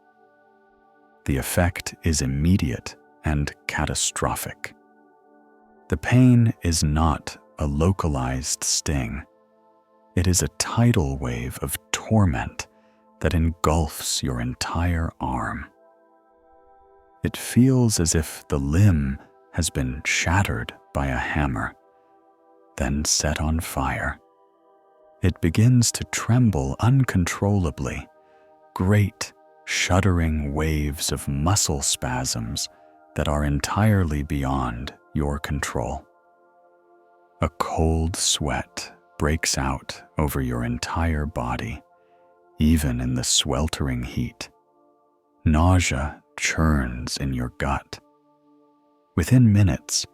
The effect is immediate and catastrophic. The pain is not a localized sting. It is a tidal wave of torment that engulfs your entire arm. It feels as if the limb has been shattered by a hammer, then set on fire. It begins to tremble uncontrollably, great, shuddering waves of muscle spasms that are entirely beyond your control. A cold sweat breaks out over your entire body, even in the sweltering heat. Nausea churns in your gut. Within minutes,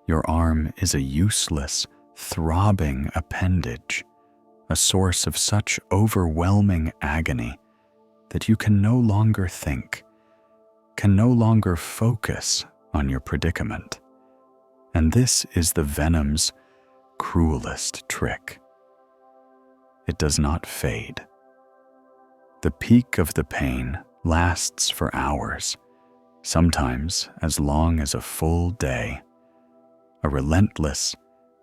your arm is a useless, throbbing appendage, a source of such overwhelming agony that you can no longer think, can no longer focus on your predicament. And this is the venom's cruelest trick. It does not fade. The peak of the pain lasts for hours, sometimes as long as a full day, a relentless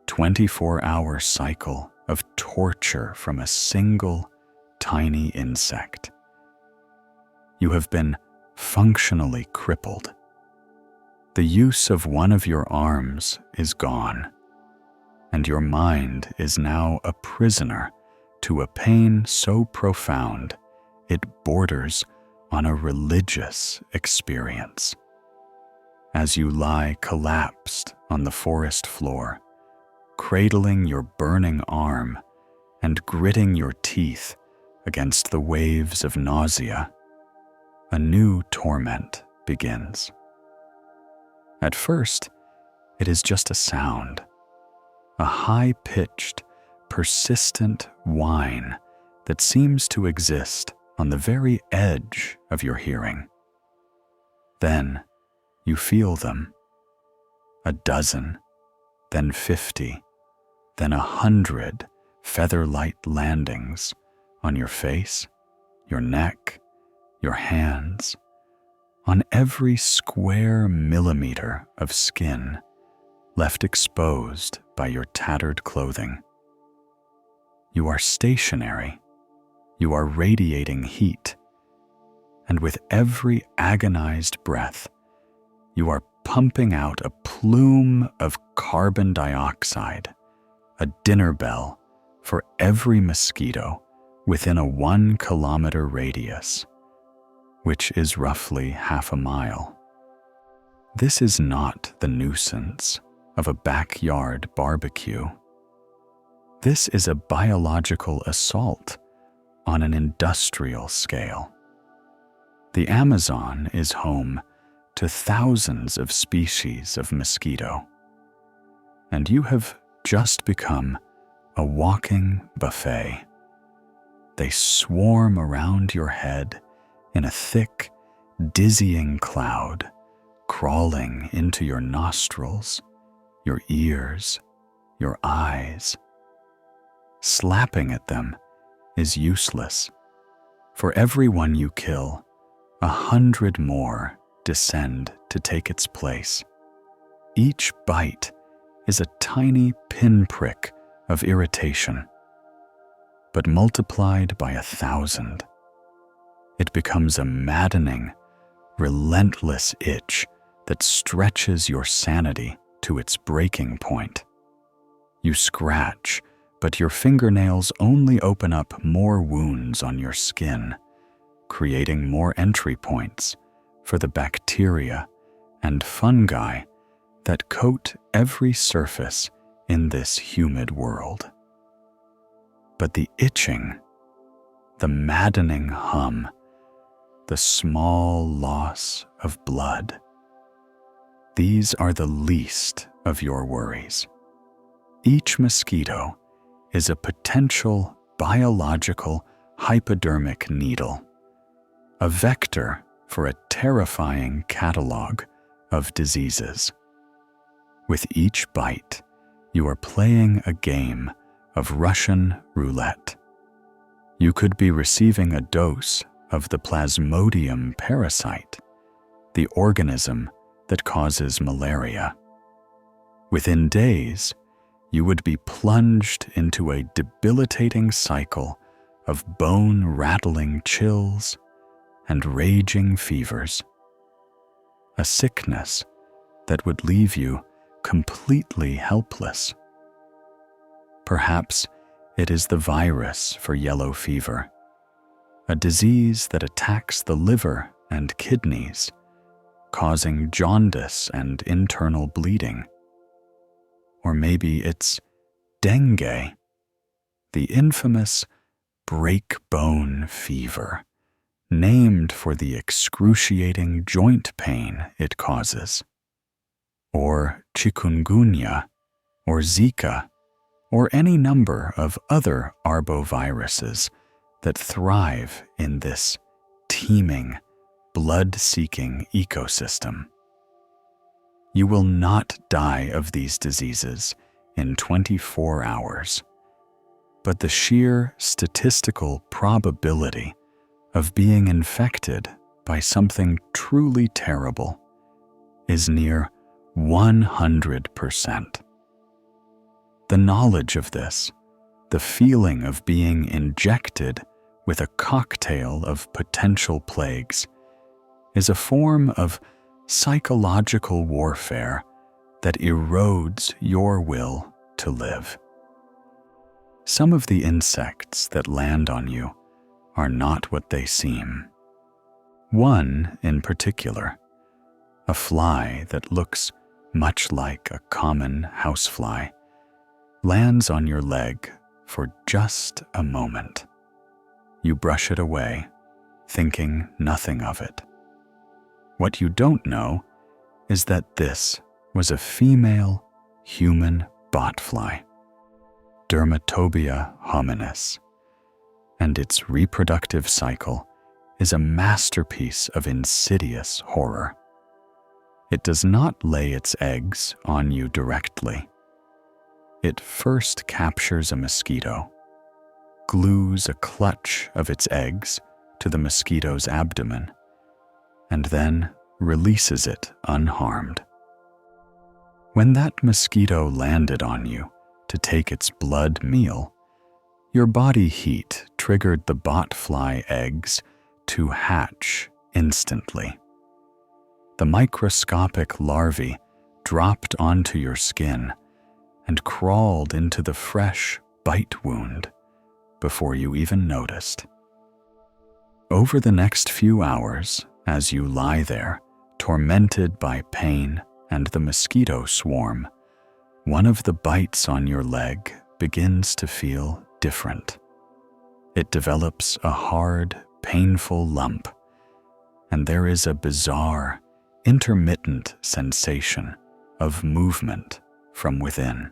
24-hour cycle of torture from a single tiny insect. You have been functionally crippled. The use of one of your arms is gone, and your mind is now a prisoner to a pain so profound it borders on a religious experience. As you lie collapsed on the forest floor, cradling your burning arm and gritting your teeth against the waves of nausea, a new torment begins. At first, it is just a sound, a high-pitched, persistent whine that seems to exist on the very edge of your hearing. Then you feel them, a dozen, then 50, then 100 feather-light landings on your face, your neck, your hands, on every square millimeter of skin left exposed by your tattered clothing. You are stationary, you are radiating heat, and with every agonized breath, you are pumping out a plume of carbon dioxide, a dinner bell for every mosquito within a 1 kilometer radius, which is roughly half a mile. This is not the nuisance of a backyard barbecue. This is a biological assault on an industrial scale. The Amazon is home to thousands of species of mosquito, and you have just become a walking buffet. They swarm around your head in a thick, dizzying cloud, crawling into your nostrils, your ears, your eyes. Slapping at them is useless. For every one you kill, 100 more descend to take its place. Each bite is a tiny pinprick of irritation, but multiplied by 1,000, it becomes a maddening, relentless itch that stretches your sanity to its breaking point. You scratch, but your fingernails only open up more wounds on your skin, creating more entry points for the bacteria and fungi that coat every surface in this humid world. But the itching, the maddening hum, the small loss of blood, these are the least of your worries. Each mosquito is a potential biological hypodermic needle, a vector for a terrifying catalog of diseases. With each bite, you are playing a game of Russian roulette. You could be receiving a dose of the Plasmodium parasite, the organism that causes malaria. Within days, you would be plunged into a debilitating cycle of bone-rattling chills and raging fevers, a sickness that would leave you completely helpless. Perhaps it is the virus for yellow fever, a disease that attacks the liver and kidneys, causing jaundice and internal bleeding. Or maybe it's dengue, the infamous break-bone fever, named for the excruciating joint pain it causes. Or chikungunya, or Zika, or any number of other arboviruses that thrive in this teeming, blood-seeking ecosystem. You will not die of these diseases in 24 hours, but the sheer statistical probability of being infected by something truly terrible is near 100%. The knowledge of this, the feeling of being injected with a cocktail of potential plagues, is a form of psychological warfare that erodes your will to live. Some of the insects that land on you are not what they seem. One in particular, a fly that looks much like a common housefly, lands on your leg for just a moment. You brush it away, thinking nothing of it. What you don't know is that this was a female human botfly, Dermatobia hominis, and its reproductive cycle is a masterpiece of insidious horror. It does not lay its eggs on you directly. It first captures a mosquito, glues a clutch of its eggs to the mosquito's abdomen, and then releases it unharmed. When that mosquito landed on you to take its blood meal, your body heat triggered the botfly eggs to hatch instantly. The microscopic larvae dropped onto your skin and crawled into the fresh bite wound before you even noticed. Over the next few hours, as you lie there, tormented by pain and the mosquito swarm, one of the bites on your leg begins to feel different. It develops a hard, painful lump, and there is a bizarre, intermittent sensation of movement from within.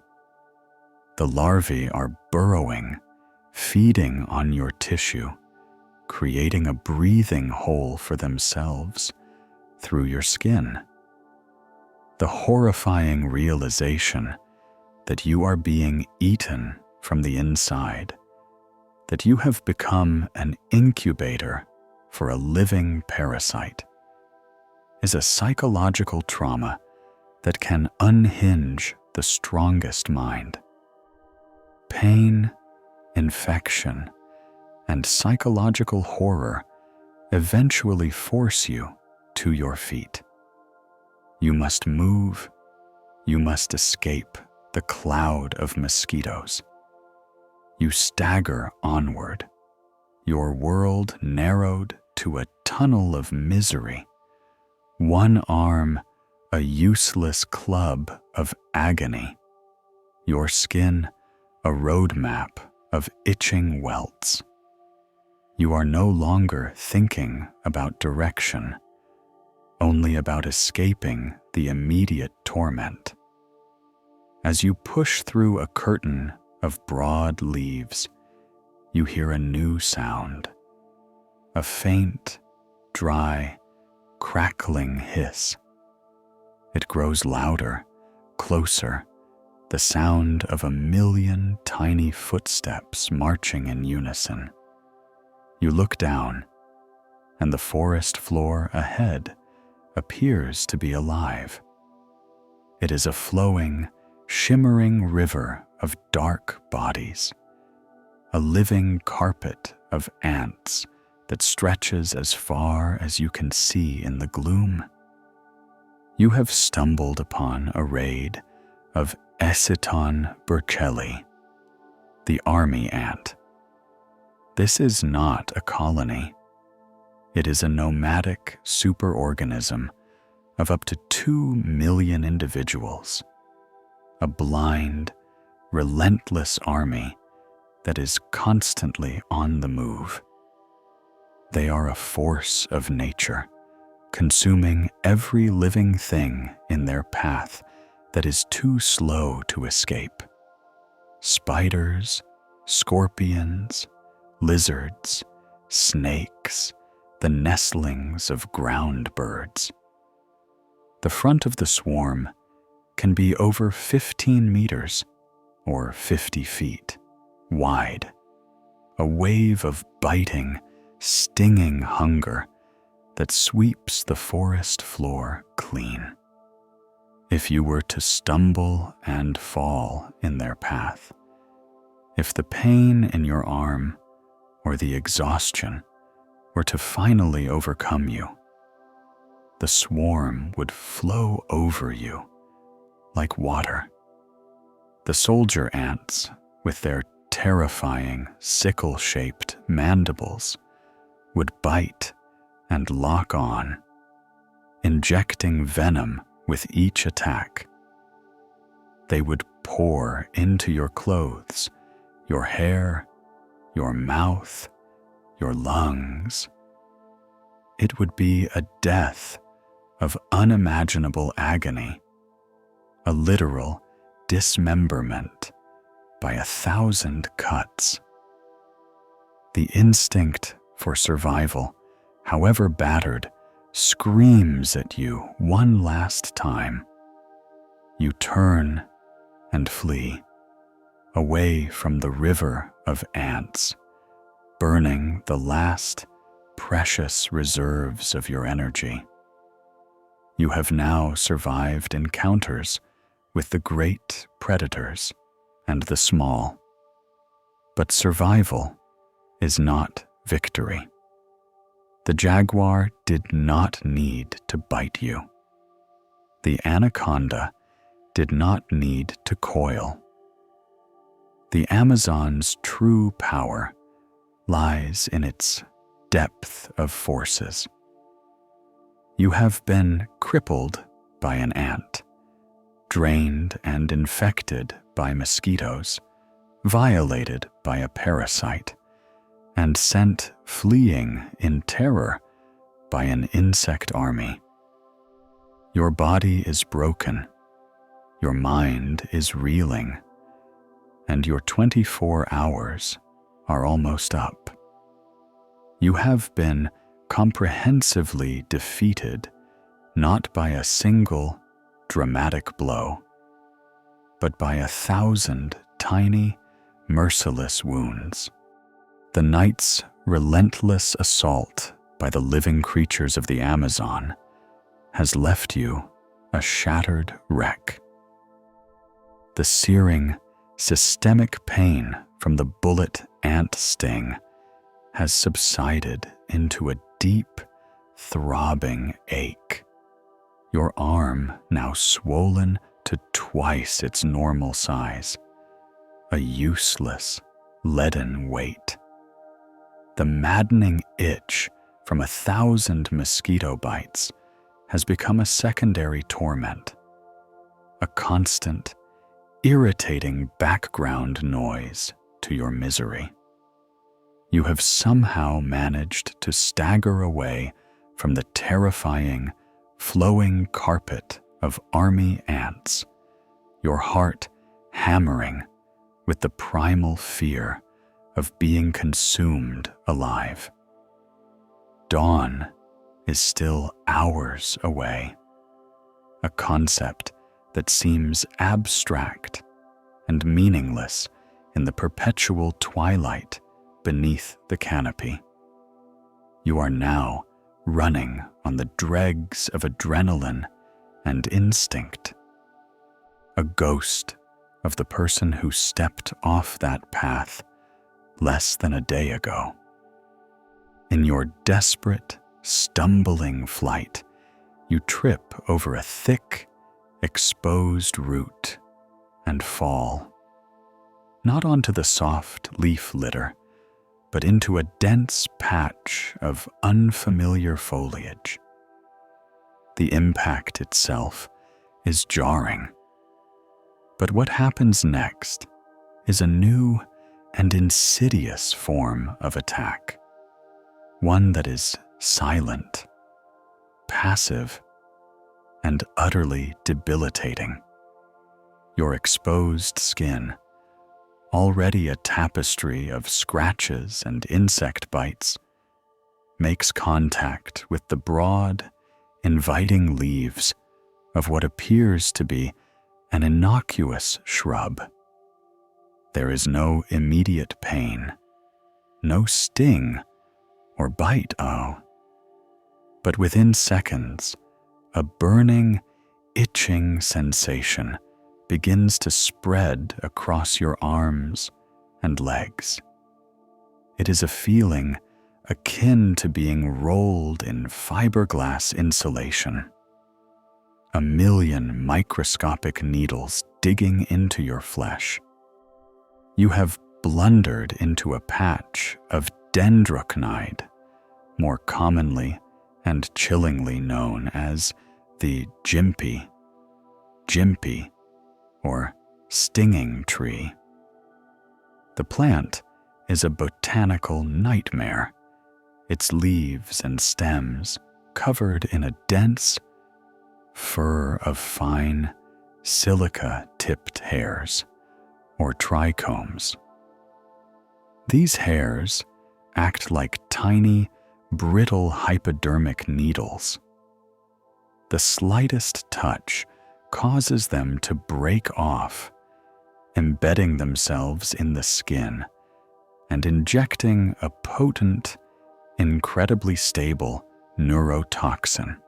The larvae are burrowing, feeding on your tissue, creating a breathing hole for themselves through your skin. The horrifying realization that you are being eaten from the inside, that you have become an incubator for a living parasite, is a psychological trauma that can unhinge the strongest mind. Pain, infection, and psychological horror eventually force you to your feet. You must move, you must escape the cloud of mosquitoes. You stagger onward, your world narrowed to a tunnel of misery, one arm a useless club of agony, your skin a roadmap of itching welts. You are no longer thinking about direction. only about escaping the immediate torment. As you push through a curtain of broad leaves, you hear a new sound, a faint, dry, crackling hiss. It grows louder, closer, the sound of 1,000,000 tiny footsteps marching in unison. You look down, and the forest floor ahead appears to be alive. It is a flowing, shimmering river of dark bodies, a living carpet of ants that stretches as far as you can see in the gloom. You have stumbled upon a raid of Eciton burchelli, the army ant. This is not a colony. It is a nomadic superorganism of up to 2 million individuals, a blind, relentless army that is constantly on the move. They are a force of nature, consuming every living thing in their path that is too slow to escape. Spiders, scorpions, lizards, snakes, the nestlings of ground birds. The front of the swarm can be over 15 meters, or 50 feet, wide, a wave of biting, stinging hunger that sweeps the forest floor clean. If you were to stumble and fall in their path, if the pain in your arm or the exhaustion were to finally overcome you, the swarm would flow over you like water. The soldier ants, with their terrifying sickle-shaped mandibles, would bite and lock on, injecting venom with each attack. They would pour into your clothes, your hair, your mouth, your lungs. It would be a death of unimaginable agony, a literal dismemberment by 1,000 cuts. The instinct for survival, however battered, screams at you one last time. You turn and flee, away from the river of ants, burning the last precious reserves of your energy. You have now survived encounters with the great predators and the small. But survival is not victory. The jaguar did not need to bite you. The anaconda did not need to coil. The Amazon's true power lies in its depth of forces. You have been crippled by an ant, drained and infected by mosquitoes, violated by a parasite, and sent fleeing in terror by an insect army. Your body is broken, your mind is reeling, and your 24 hours are almost up. You have been comprehensively defeated, not by a single dramatic blow, but by 1,000 tiny, merciless wounds. The night's relentless assault by the living creatures of the Amazon has left you a shattered wreck. The searing, systemic pain from the bullet ant sting has subsided into a deep, throbbing ache. Your arm now swollen to twice its normal size, a useless, leaden weight. The maddening itch from 1,000 mosquito bites has become a secondary torment, a constant, irritating background noise to your misery. You have somehow managed to stagger away from the terrifying, flowing carpet of army ants, your heart hammering with the primal fear of being consumed alive. Dawn is still hours away, a concept that seems abstract and meaningless in the perpetual twilight beneath the canopy. You are now running on the dregs of adrenaline and instinct, a ghost of the person who stepped off that path less than a day ago. In your desperate, stumbling flight, you trip over a thick, exposed root and fall, not onto the soft leaf litter, but into a dense patch of unfamiliar foliage. The impact itself is jarring, but what happens next is a new and insidious form of attack, one that is silent, passive, and utterly debilitating. Your exposed skin, already a tapestry of scratches and insect bites, makes contact with the broad, inviting leaves of what appears to be an innocuous shrub. There is no immediate pain, no sting or bite, but within seconds, a burning, itching sensation begins to spread across your arms and legs. It is a feeling akin to being rolled in fiberglass insulation. A million microscopic needles digging into your flesh. You have blundered into a patch of dendrocnide, more commonly and chillingly known as the jimpy, or stinging tree. The plant is a botanical nightmare, its leaves and stems covered in a dense fur of fine, silica-tipped hairs, or trichomes. These hairs act like tiny, brittle hypodermic needles. The slightest touch causes them to break off, embedding themselves in the skin and injecting a potent, incredibly stable neurotoxin.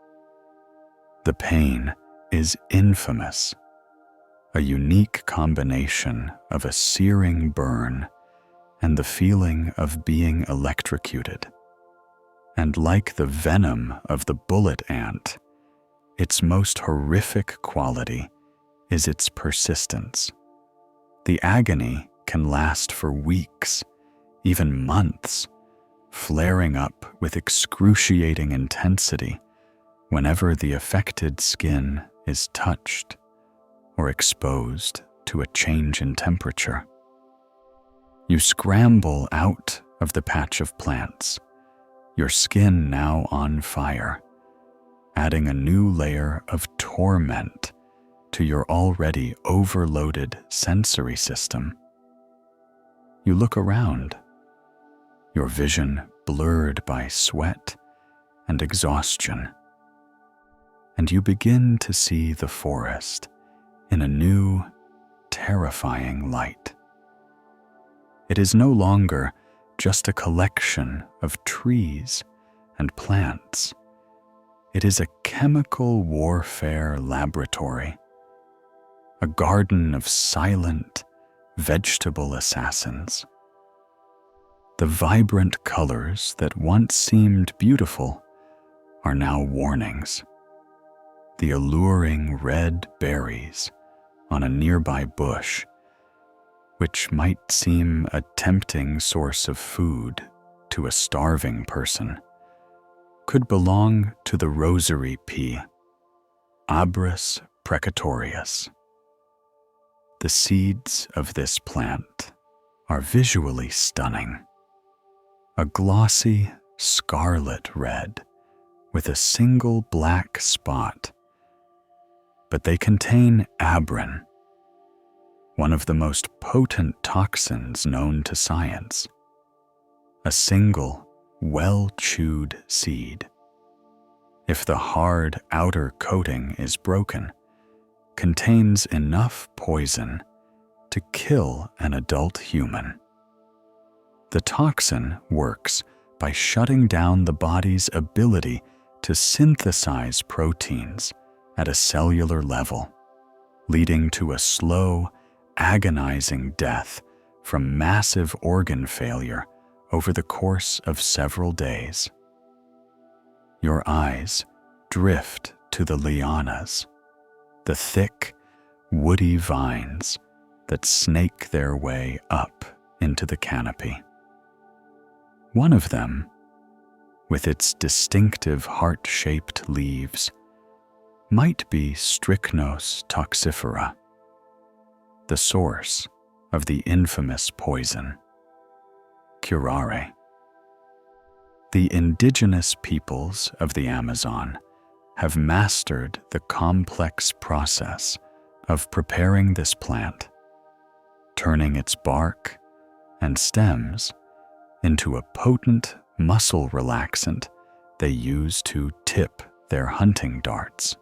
The pain is infamous, a unique combination of a searing burn and the feeling of being electrocuted. And like the venom of the bullet ant, its most horrific quality is its persistence. The agony can last for weeks, even months, flaring up with excruciating intensity whenever the affected skin is touched or exposed to a change in temperature. You scramble out of the patch of plants, your skin now on fire, adding a new layer of torment to your already overloaded sensory system. You look around, your vision blurred by sweat and exhaustion, and you begin to see the forest in a new, terrifying light. It is no longer just a collection of trees and plants. It is a chemical warfare laboratory, a garden of silent, vegetable assassins. The vibrant colors that once seemed beautiful are now warnings. The alluring red berries on a nearby bush, which might seem a tempting source of food to a starving person, could belong to the rosary pea, Abrus precatorius. The seeds of this plant are visually stunning, a glossy scarlet red with a single black spot, but they contain abrin, one of the most potent toxins known to science. A single, well-chewed seed, if the hard outer coating is broken, contains enough poison to kill an adult human. The toxin works by shutting down the body's ability to synthesize proteins at a cellular level, leading to a slow, agonizing death from massive organ failure over the course of several days. Your eyes drift to the lianas, the thick, woody vines that snake their way up into the canopy. One of them, with its distinctive heart-shaped leaves, might be Strychnos toxifera, the source of the infamous poison, curare. The indigenous peoples of the Amazon have mastered the complex process of preparing this plant, turning its bark and stems into a potent muscle relaxant they use to tip their hunting darts.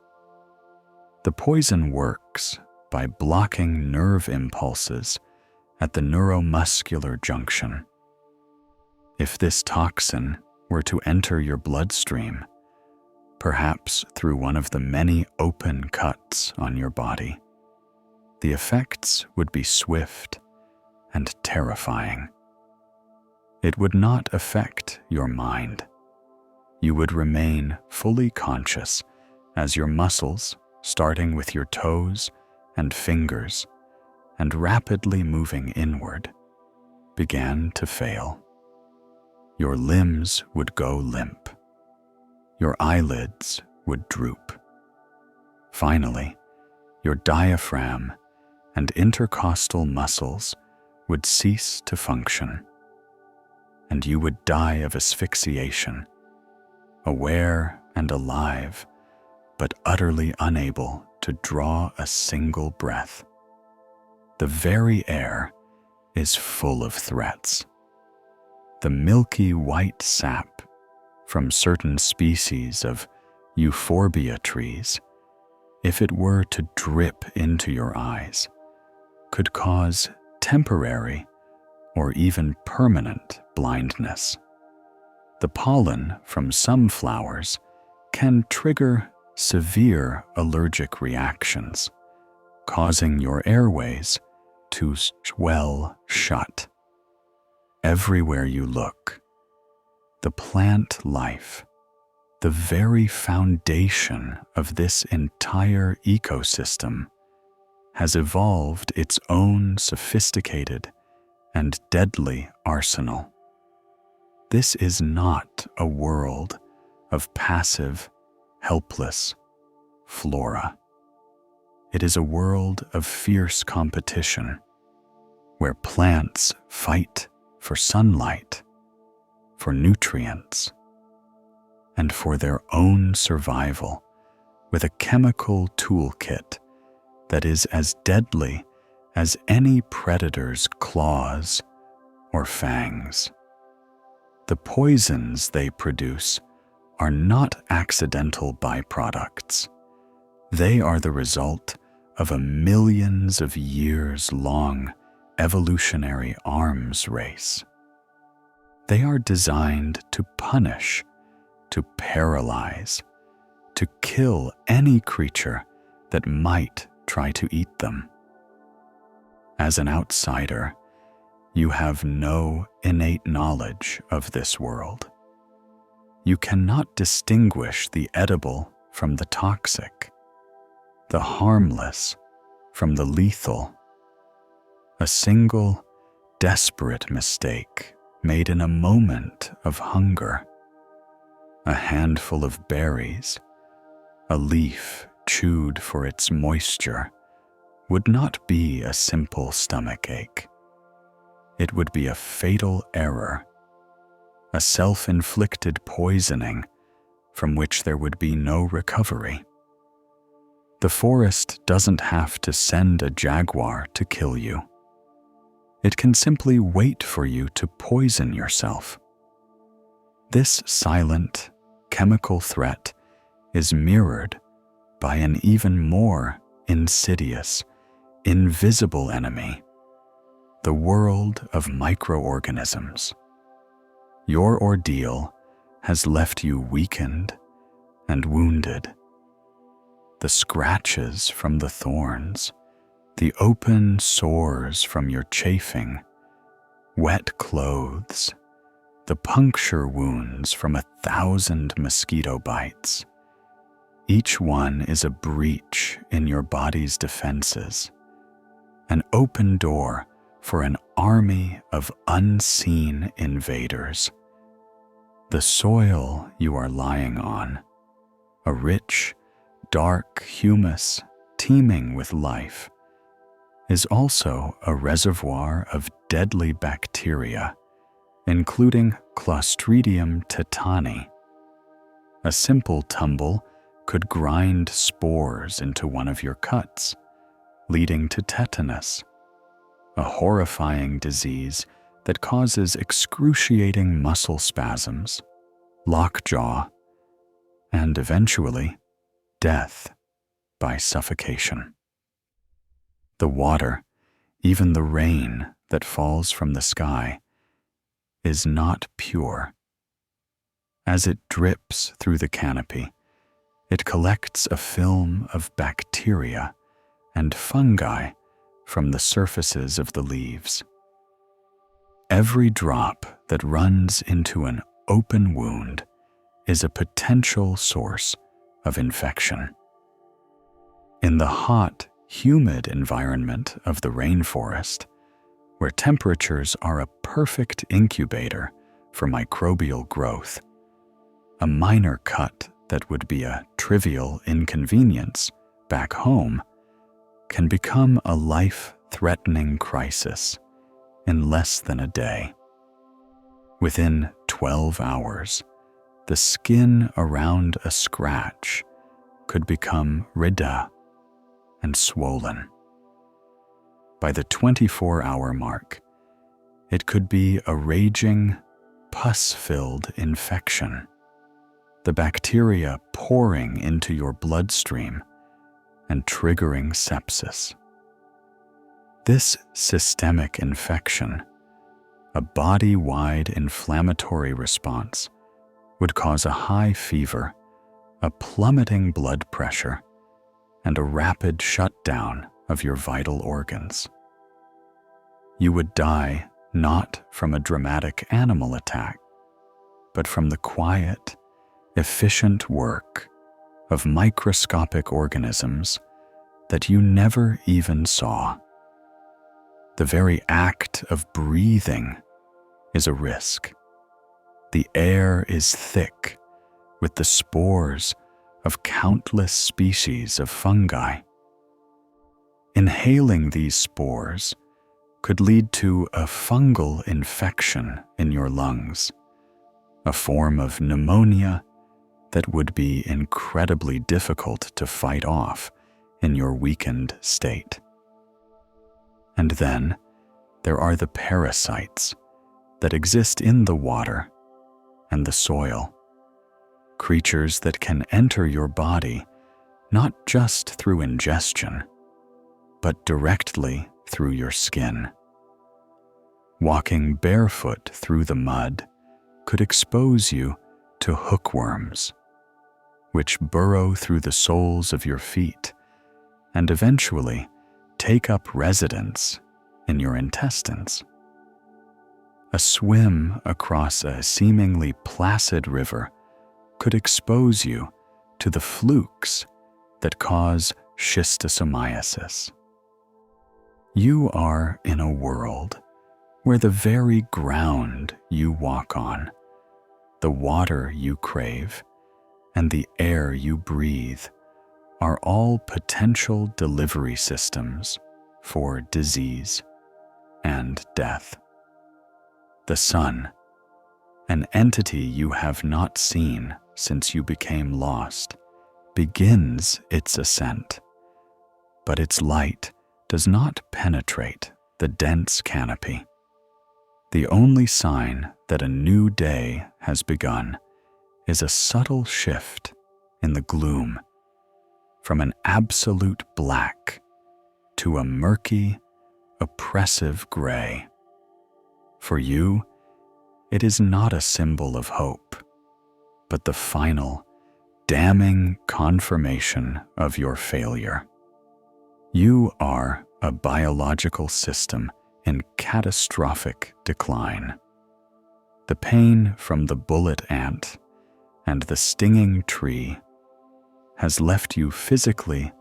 The poison works by blocking nerve impulses at the neuromuscular junction. If this toxin were to enter your bloodstream, perhaps through one of the many open cuts on your body, the effects would be swift and terrifying. It would not affect your mind. You would remain fully conscious as your muscles, starting with your toes and fingers and rapidly moving inward, began to fail. Your limbs would go limp. Your eyelids would droop. Finally, your diaphragm and intercostal muscles would cease to function, and you would die of asphyxiation, aware and alive, but utterly unable to draw a single breath. The very air is full of threats. The milky white sap from certain species of euphorbia trees, if it were to drip into your eyes, could cause temporary or even permanent blindness. The pollen from some flowers can trigger severe allergic reactions, causing your airways to swell shut. Everywhere you look, the plant life, the very foundation of this entire ecosystem, has evolved its own sophisticated and deadly arsenal. This is not a world of passive, helpless flora. It is a world of fierce competition, where plants fight for sunlight, for nutrients, and for their own survival with a chemical toolkit that is as deadly as any predator's claws or fangs. The poisons they produce are not accidental byproducts. They are the result of a millions of years long evolutionary arms race. They are designed to punish, to paralyze, to kill any creature that might try to eat them. As an outsider, you have no innate knowledge of this world. You cannot distinguish the edible from the toxic, the harmless from the lethal. A single, desperate mistake made in a moment of hunger, a handful of berries, a leaf chewed for its moisture, would not be a simple stomachache. It would be a fatal error, a self-inflicted poisoning from which there would be no recovery. The forest doesn't have to send a jaguar to kill you. It can simply wait for you to poison yourself. This silent, chemical threat is mirrored by an even more insidious, invisible enemy, the world of microorganisms. Your ordeal has left you weakened and wounded. The scratches from the thorns, the open sores from your chafing, wet clothes, the puncture wounds from 1,000 mosquito bites. Each one is a breach in your body's defenses, an open door for an army of unseen invaders. The soil you are lying on, a rich, dark humus teeming with life, is also a reservoir of deadly bacteria, including Clostridium tetani. A simple tumble could grind spores into one of your cuts, leading to tetanus, a horrifying disease that causes excruciating muscle spasms, lockjaw, and eventually death by suffocation. The water, even the rain that falls from the sky, is not pure. As it drips through the canopy, it collects a film of bacteria and fungi from the surfaces of the leaves. Every drop that runs into an open wound is a potential source of infection. In the hot, humid environment of the rainforest, where temperatures are a perfect incubator for microbial growth, a minor cut that would be a trivial inconvenience back home can become a life-threatening crisis in less than a day. Within 12 hours, the skin around a scratch could become rida and swollen. By the 24-hour mark, it could be a raging, pus-filled infection, the bacteria pouring into your bloodstream and triggering sepsis. This systemic infection, a body-wide inflammatory response, would cause a high fever, a plummeting blood pressure, and a rapid shutdown of your vital organs. You would die not from a dramatic animal attack, but from the quiet, efficient work of microscopic organisms that you never even saw. The very act of breathing is a risk. The air is thick with the spores of countless species of fungi. Inhaling these spores could lead to a fungal infection in your lungs, a form of pneumonia that would be incredibly difficult to fight off in your weakened state. And then there are the parasites that exist in the water and the soil, creatures that can enter your body not just through ingestion, but directly through your skin. Walking barefoot through the mud could expose you to hookworms, which burrow through the soles of your feet and eventually take up residence in your intestines. A swim across a seemingly placid river could expose you to the flukes that cause schistosomiasis. You are in a world where the very ground you walk on, the water you crave, and the air you breathe are all potential delivery systems for disease and death. The sun, an entity you have not seen since you became lost, begins its ascent, but its light does not penetrate the dense canopy. The only sign that a new day has begun is a subtle shift in the gloom, from an absolute black to a murky, oppressive gray. For you, it is not a symbol of hope, but the final, damning confirmation of your failure. You are a biological system in catastrophic decline. The pain from the bullet ant and the stinging tree has left you physically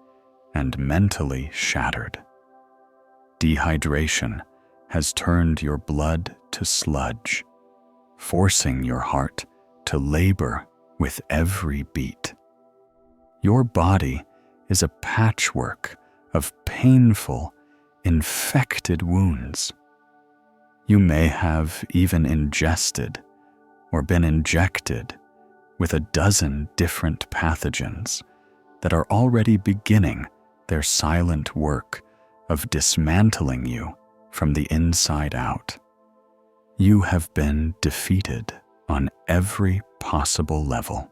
and mentally shattered. Dehydration has turned your blood to sludge, forcing your heart to labor with every beat. Your body is a patchwork of painful, infected wounds. You may have even ingested or been injected with a dozen different pathogens that are already beginning their silent work of dismantling you from the inside out. You have been defeated on every possible level.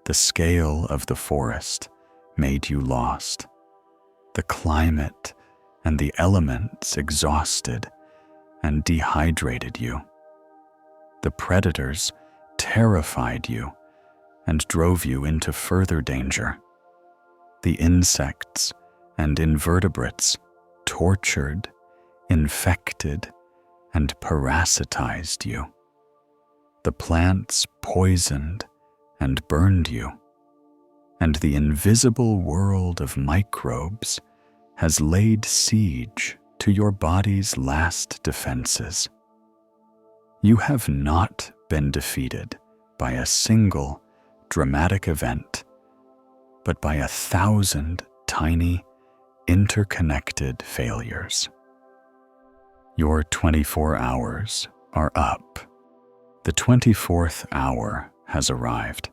The scale of the forest made you lost. The climate and the elements exhausted and dehydrated you. The predators terrified you and drove you into further danger. The insects and invertebrates tortured, infected, and parasitized you. The plants poisoned and burned you, and the invisible world of microbes has laid siege to your body's last defenses. You have not been defeated by a single dramatic event, but by 1,000 tiny, interconnected failures. Your 24 hours are up. The 24th hour has arrived,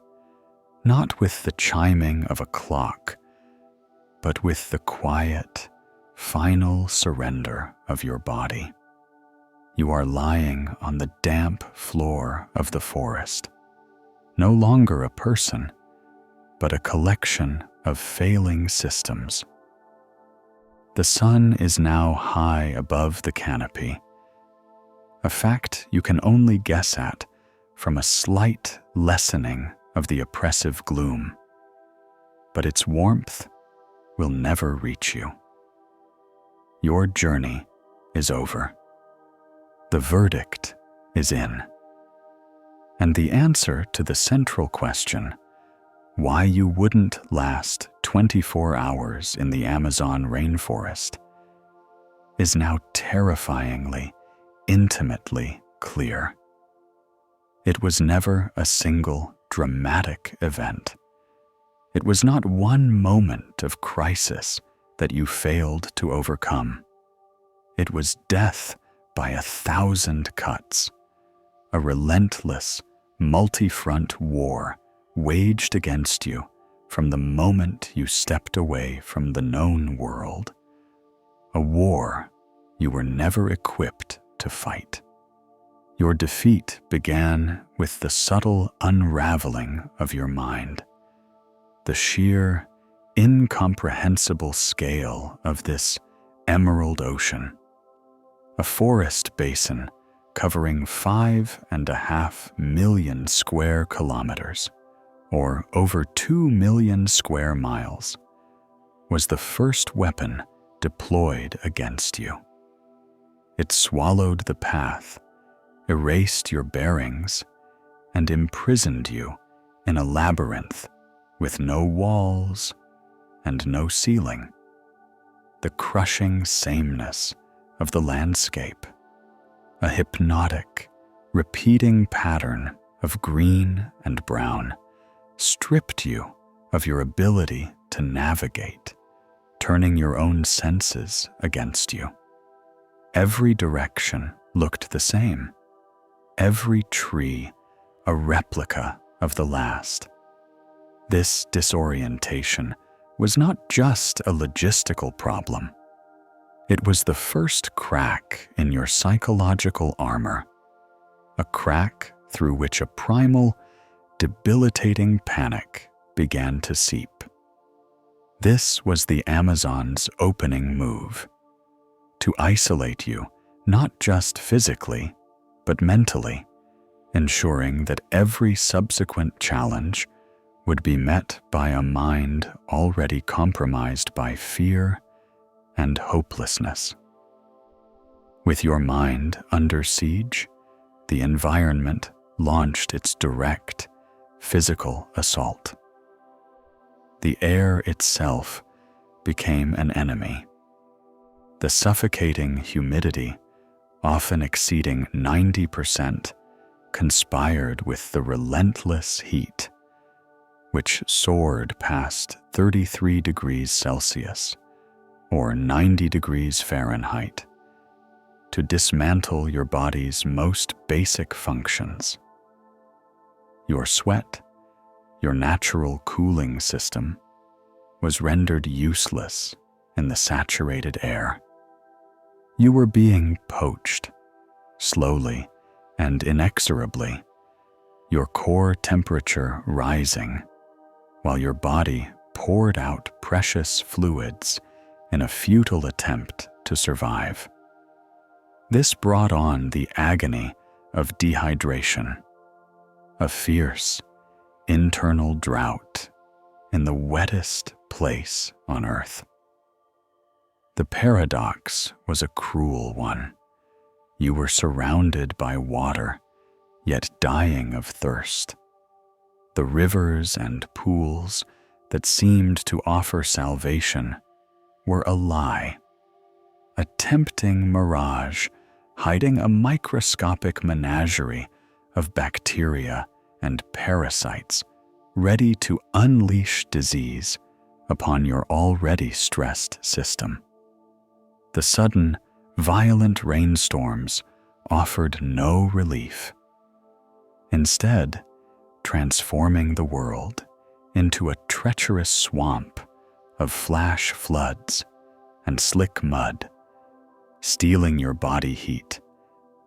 not with the chiming of a clock, but with the quiet, final surrender of your body. You are lying on the damp floor of the forest, no longer a person, but a collection of failing systems. The sun is now high above the canopy, a fact you can only guess at from a slight lessening of the oppressive gloom, but its warmth will never reach you. Your journey is over. The verdict is in. And the answer to the central question, why you wouldn't last 24 hours in the Amazon rainforest, is now terrifyingly, intimately clear. It was never a single dramatic event. It was not one moment of crisis that you failed to overcome. It was death by 1,000 cuts, a relentless, multi-front war waged against you from the moment you stepped away from the known world, a war you were never equipped to fight. Your defeat began with the subtle unraveling of your mind, the sheer, incomprehensible scale of this emerald ocean, a forest basin covering 5.5 million square kilometers, or over 2 million square miles, was the first weapon deployed against you. It swallowed the path, erased your bearings, and imprisoned you in a labyrinth with no walls and no ceiling. The crushing sameness of the landscape, a hypnotic, repeating pattern of green and brown, stripped you of your ability to navigate, turning your own senses against you. Every direction looked the same, every tree a replica of the last. This disorientation was not just a logistical problem. It was the first crack in your psychological armor, a crack through which a primal, debilitating panic began to seep. This was the Amazon's opening move, to isolate you not just physically, but mentally, ensuring that every subsequent challenge would be met by a mind already compromised by fear and hopelessness. With your mind under siege, the environment launched its direct, physical assault. The air itself became an enemy. The suffocating humidity, often exceeding 90%, conspired with the relentless heat, which soared past 33 degrees Celsius, or 90 degrees Fahrenheit, to dismantle your body's most basic functions. Your sweat, your natural cooling system, was rendered useless in the saturated air. You were being poached, slowly and inexorably, your core temperature rising, while your body poured out precious fluids in a futile attempt to survive. This brought on the agony of dehydration, a fierce, internal drought in the wettest place on earth. The paradox was a cruel one. You were surrounded by water, yet dying of thirst. The rivers and pools that seemed to offer salvation were a lie, a tempting mirage hiding a microscopic menagerie of bacteria and parasites ready to unleash disease upon your already stressed system. The sudden, violent rainstorms offered no relief. Instead, transforming the world into a treacherous swamp of flash floods and slick mud, stealing your body heat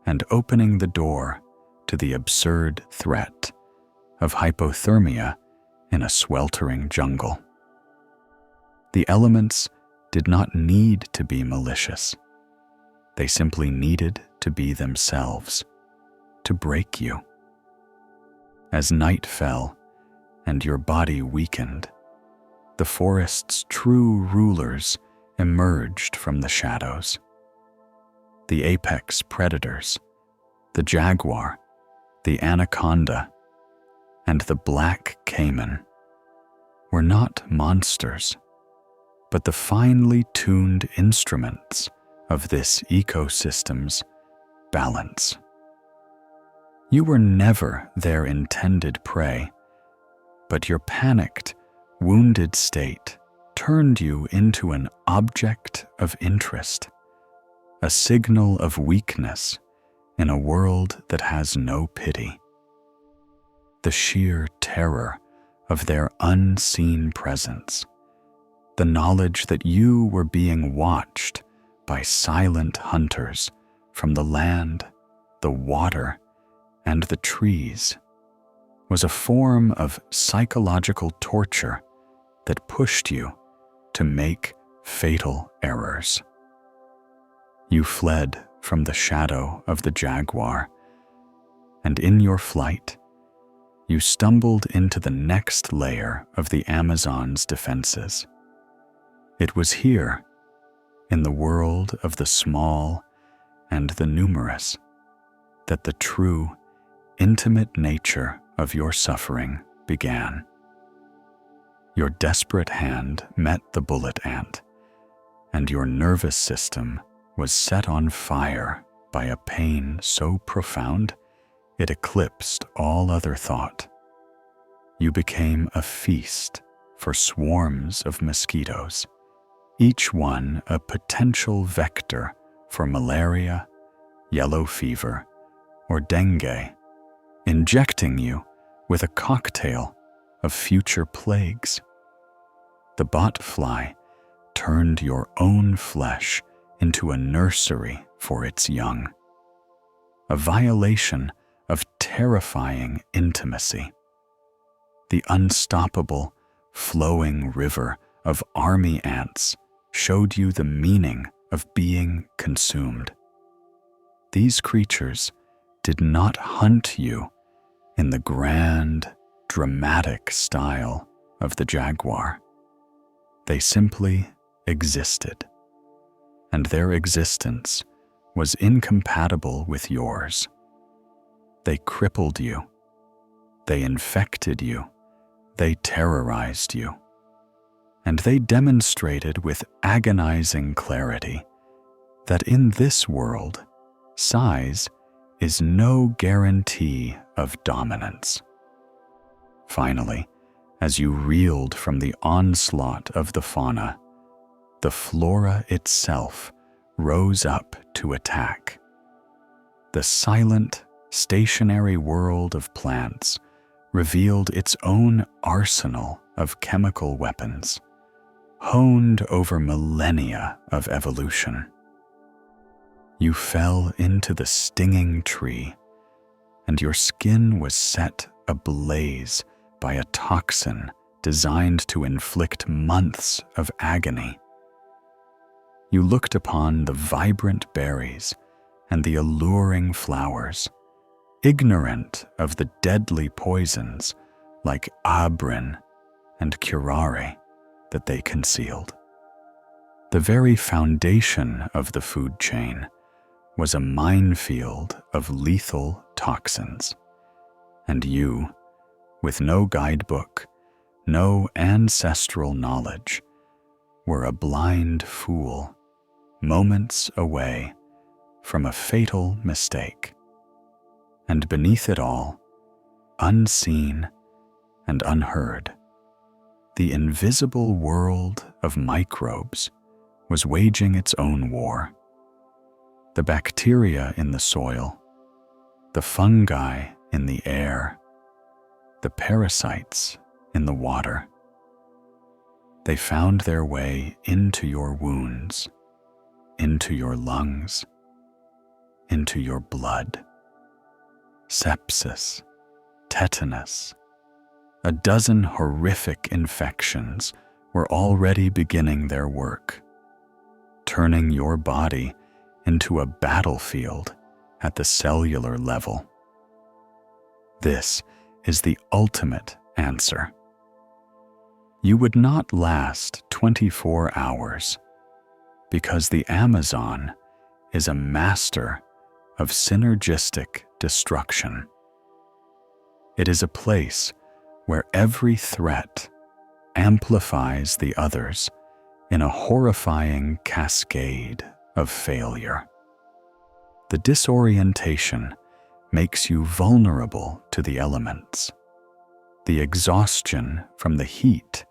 and opening the door to the absurd threat of hypothermia in a sweltering jungle. The elements did not need to be malicious. They simply needed to be themselves, to break you. As night fell and your body weakened, the forest's true rulers emerged from the shadows. The apex predators, the jaguar, the anaconda, and the black caiman were not monsters, but the finely tuned instruments of this ecosystem's balance. You were never their intended prey, but your panicked, wounded state turned you into an object of interest, a signal of weakness in a world that has no pity. The sheer terror of their unseen presence, the knowledge that you were being watched by silent hunters from the land, the water, and the trees, was a form of psychological torture that pushed you to make fatal errors. You fled from the shadow of the jaguar, and in your flight, you stumbled into the next layer of the Amazon's defenses. It was here, in the world of the small and the numerous, that the true, intimate nature of your suffering began. Your desperate hand met the bullet ant, and your nervous system was set on fire by a pain so profound it eclipsed all other thought. You became a feast for swarms of mosquitoes, each one a potential vector for malaria, yellow fever, or dengue, injecting you with a cocktail of future plagues. The botfly turned your own flesh into a nursery for its young, a violation of terrifying intimacy. The unstoppable, flowing river of army ants showed you the meaning of being consumed. These creatures did not hunt you in the grand, dramatic style of the jaguar. They simply existed, and their existence was incompatible with yours. They crippled you, they infected you, they terrorized you, and they demonstrated with agonizing clarity that in this world, size is no guarantee of dominance. Finally, as you reeled from the onslaught of the fauna, the flora itself rose up to attack. The silent, stationary world of plants revealed its own arsenal of chemical weapons, honed over millennia of evolution. You fell into the stinging tree, and your skin was set ablaze by a toxin designed to inflict months of agony. You looked upon the vibrant berries and the alluring flowers, ignorant of the deadly poisons like abrin and curare that they concealed. The very foundation of the food chain was a minefield of lethal toxins, and you, with no guidebook, no ancestral knowledge, were a blind fool, moments away from a fatal mistake. And beneath it all, unseen and unheard, the invisible world of microbes was waging its own war. The bacteria in the soil, the fungi in the air, the parasites in the water. They found their way into your wounds, into your lungs, into your blood. Sepsis, tetanus, a dozen horrific infections were already beginning their work, turning your body into a battlefield at the cellular level. This is the ultimate answer. You would not last 24 hours because the Amazon is a master of synergistic destruction. It is a place where every threat amplifies the others in a horrifying cascade of failure. The disorientation makes you vulnerable to the elements. The exhaustion from the heat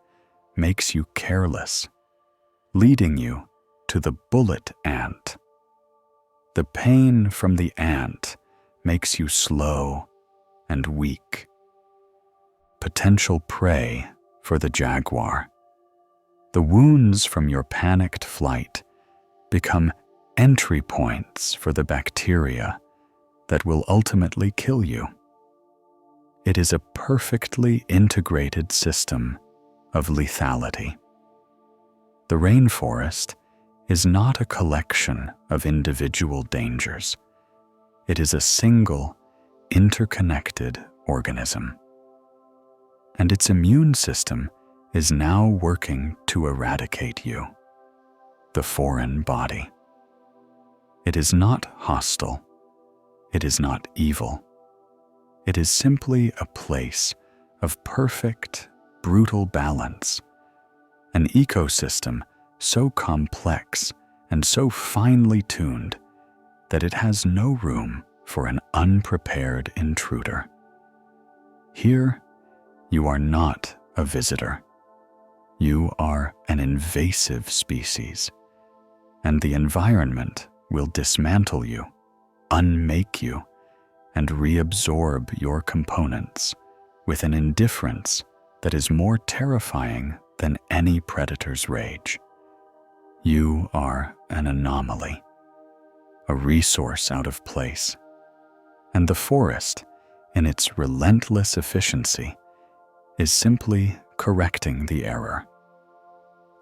makes you careless, leading you to the bullet ant. The pain from the ant makes you slow and weak, potential prey for the jaguar. The wounds from your panicked flight become entry points for the bacteria that will ultimately kill you. It is a perfectly integrated system of lethality. The rainforest is not a collection of individual dangers. It is a single, interconnected organism. And its immune system is now working to eradicate you, the foreign body. It is not hostile. It is not evil. It is simply a place of perfect, brutal balance, an ecosystem so complex and so finely tuned that it has no room for an unprepared intruder. Here, you are not a visitor. You are an invasive species, and the environment will dismantle you, unmake you, and reabsorb your components with an indifference that is more terrifying than any predator's rage. You are an anomaly, a resource out of place, and the forest, in its relentless efficiency, is simply correcting the error.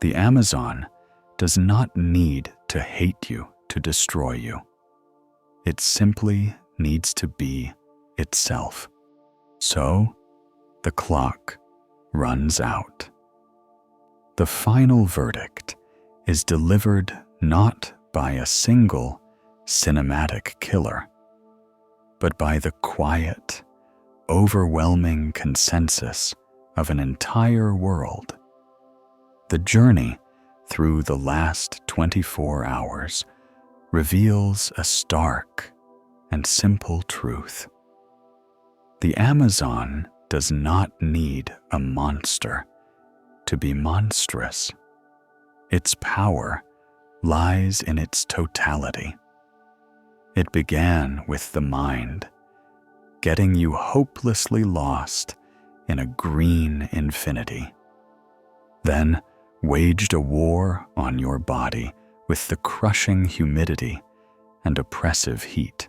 The Amazon does not need to hate you to destroy you. It simply needs to be itself. So, the clock runs out. The final verdict is delivered not by a single cinematic killer, but by the quiet, overwhelming consensus of an entire world. The journey through the last 24 hours reveals a stark and simple truth. The Amazon does not need a monster to be monstrous. Its power lies in its totality. It began with the mind, getting you hopelessly lost in a green infinity. Then waged a war on your body with the crushing humidity and oppressive heat.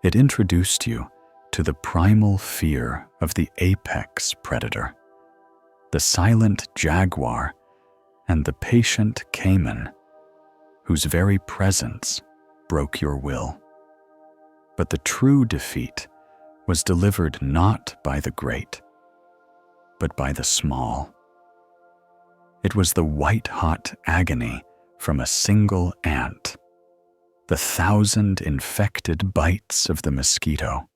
It introduced you to the primal fear of the apex predator, the silent jaguar, and the patient caiman, whose very presence broke your will. But the true defeat was delivered not by the great, but by the small. It was the white-hot agony from a single ant, the 1,000 infected bites of the mosquito,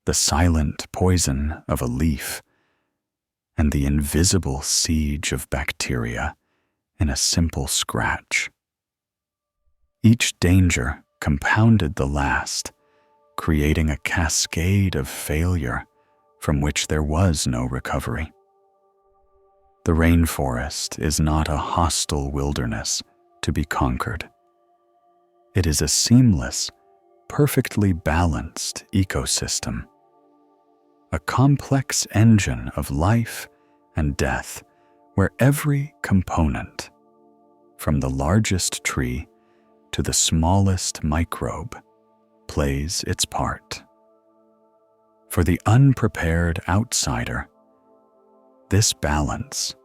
the silent poison of a leaf, and the invisible siege of bacteria in a simple scratch. Each danger compounded the last, creating a cascade of failure from which there was no recovery. The rainforest is not a hostile wilderness to be conquered. It is a seamless, perfectly balanced ecosystem, a complex engine of life and death where every component, from the largest tree to the smallest microbe, plays its part. For the unprepared outsider, this balance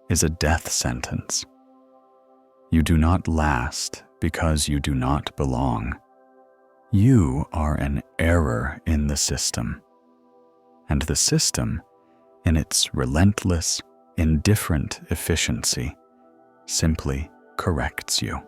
is a death sentence. You do not last because you do not belong. You are an error in the system, and the system, in its relentless, indifferent efficiency, simply corrects you.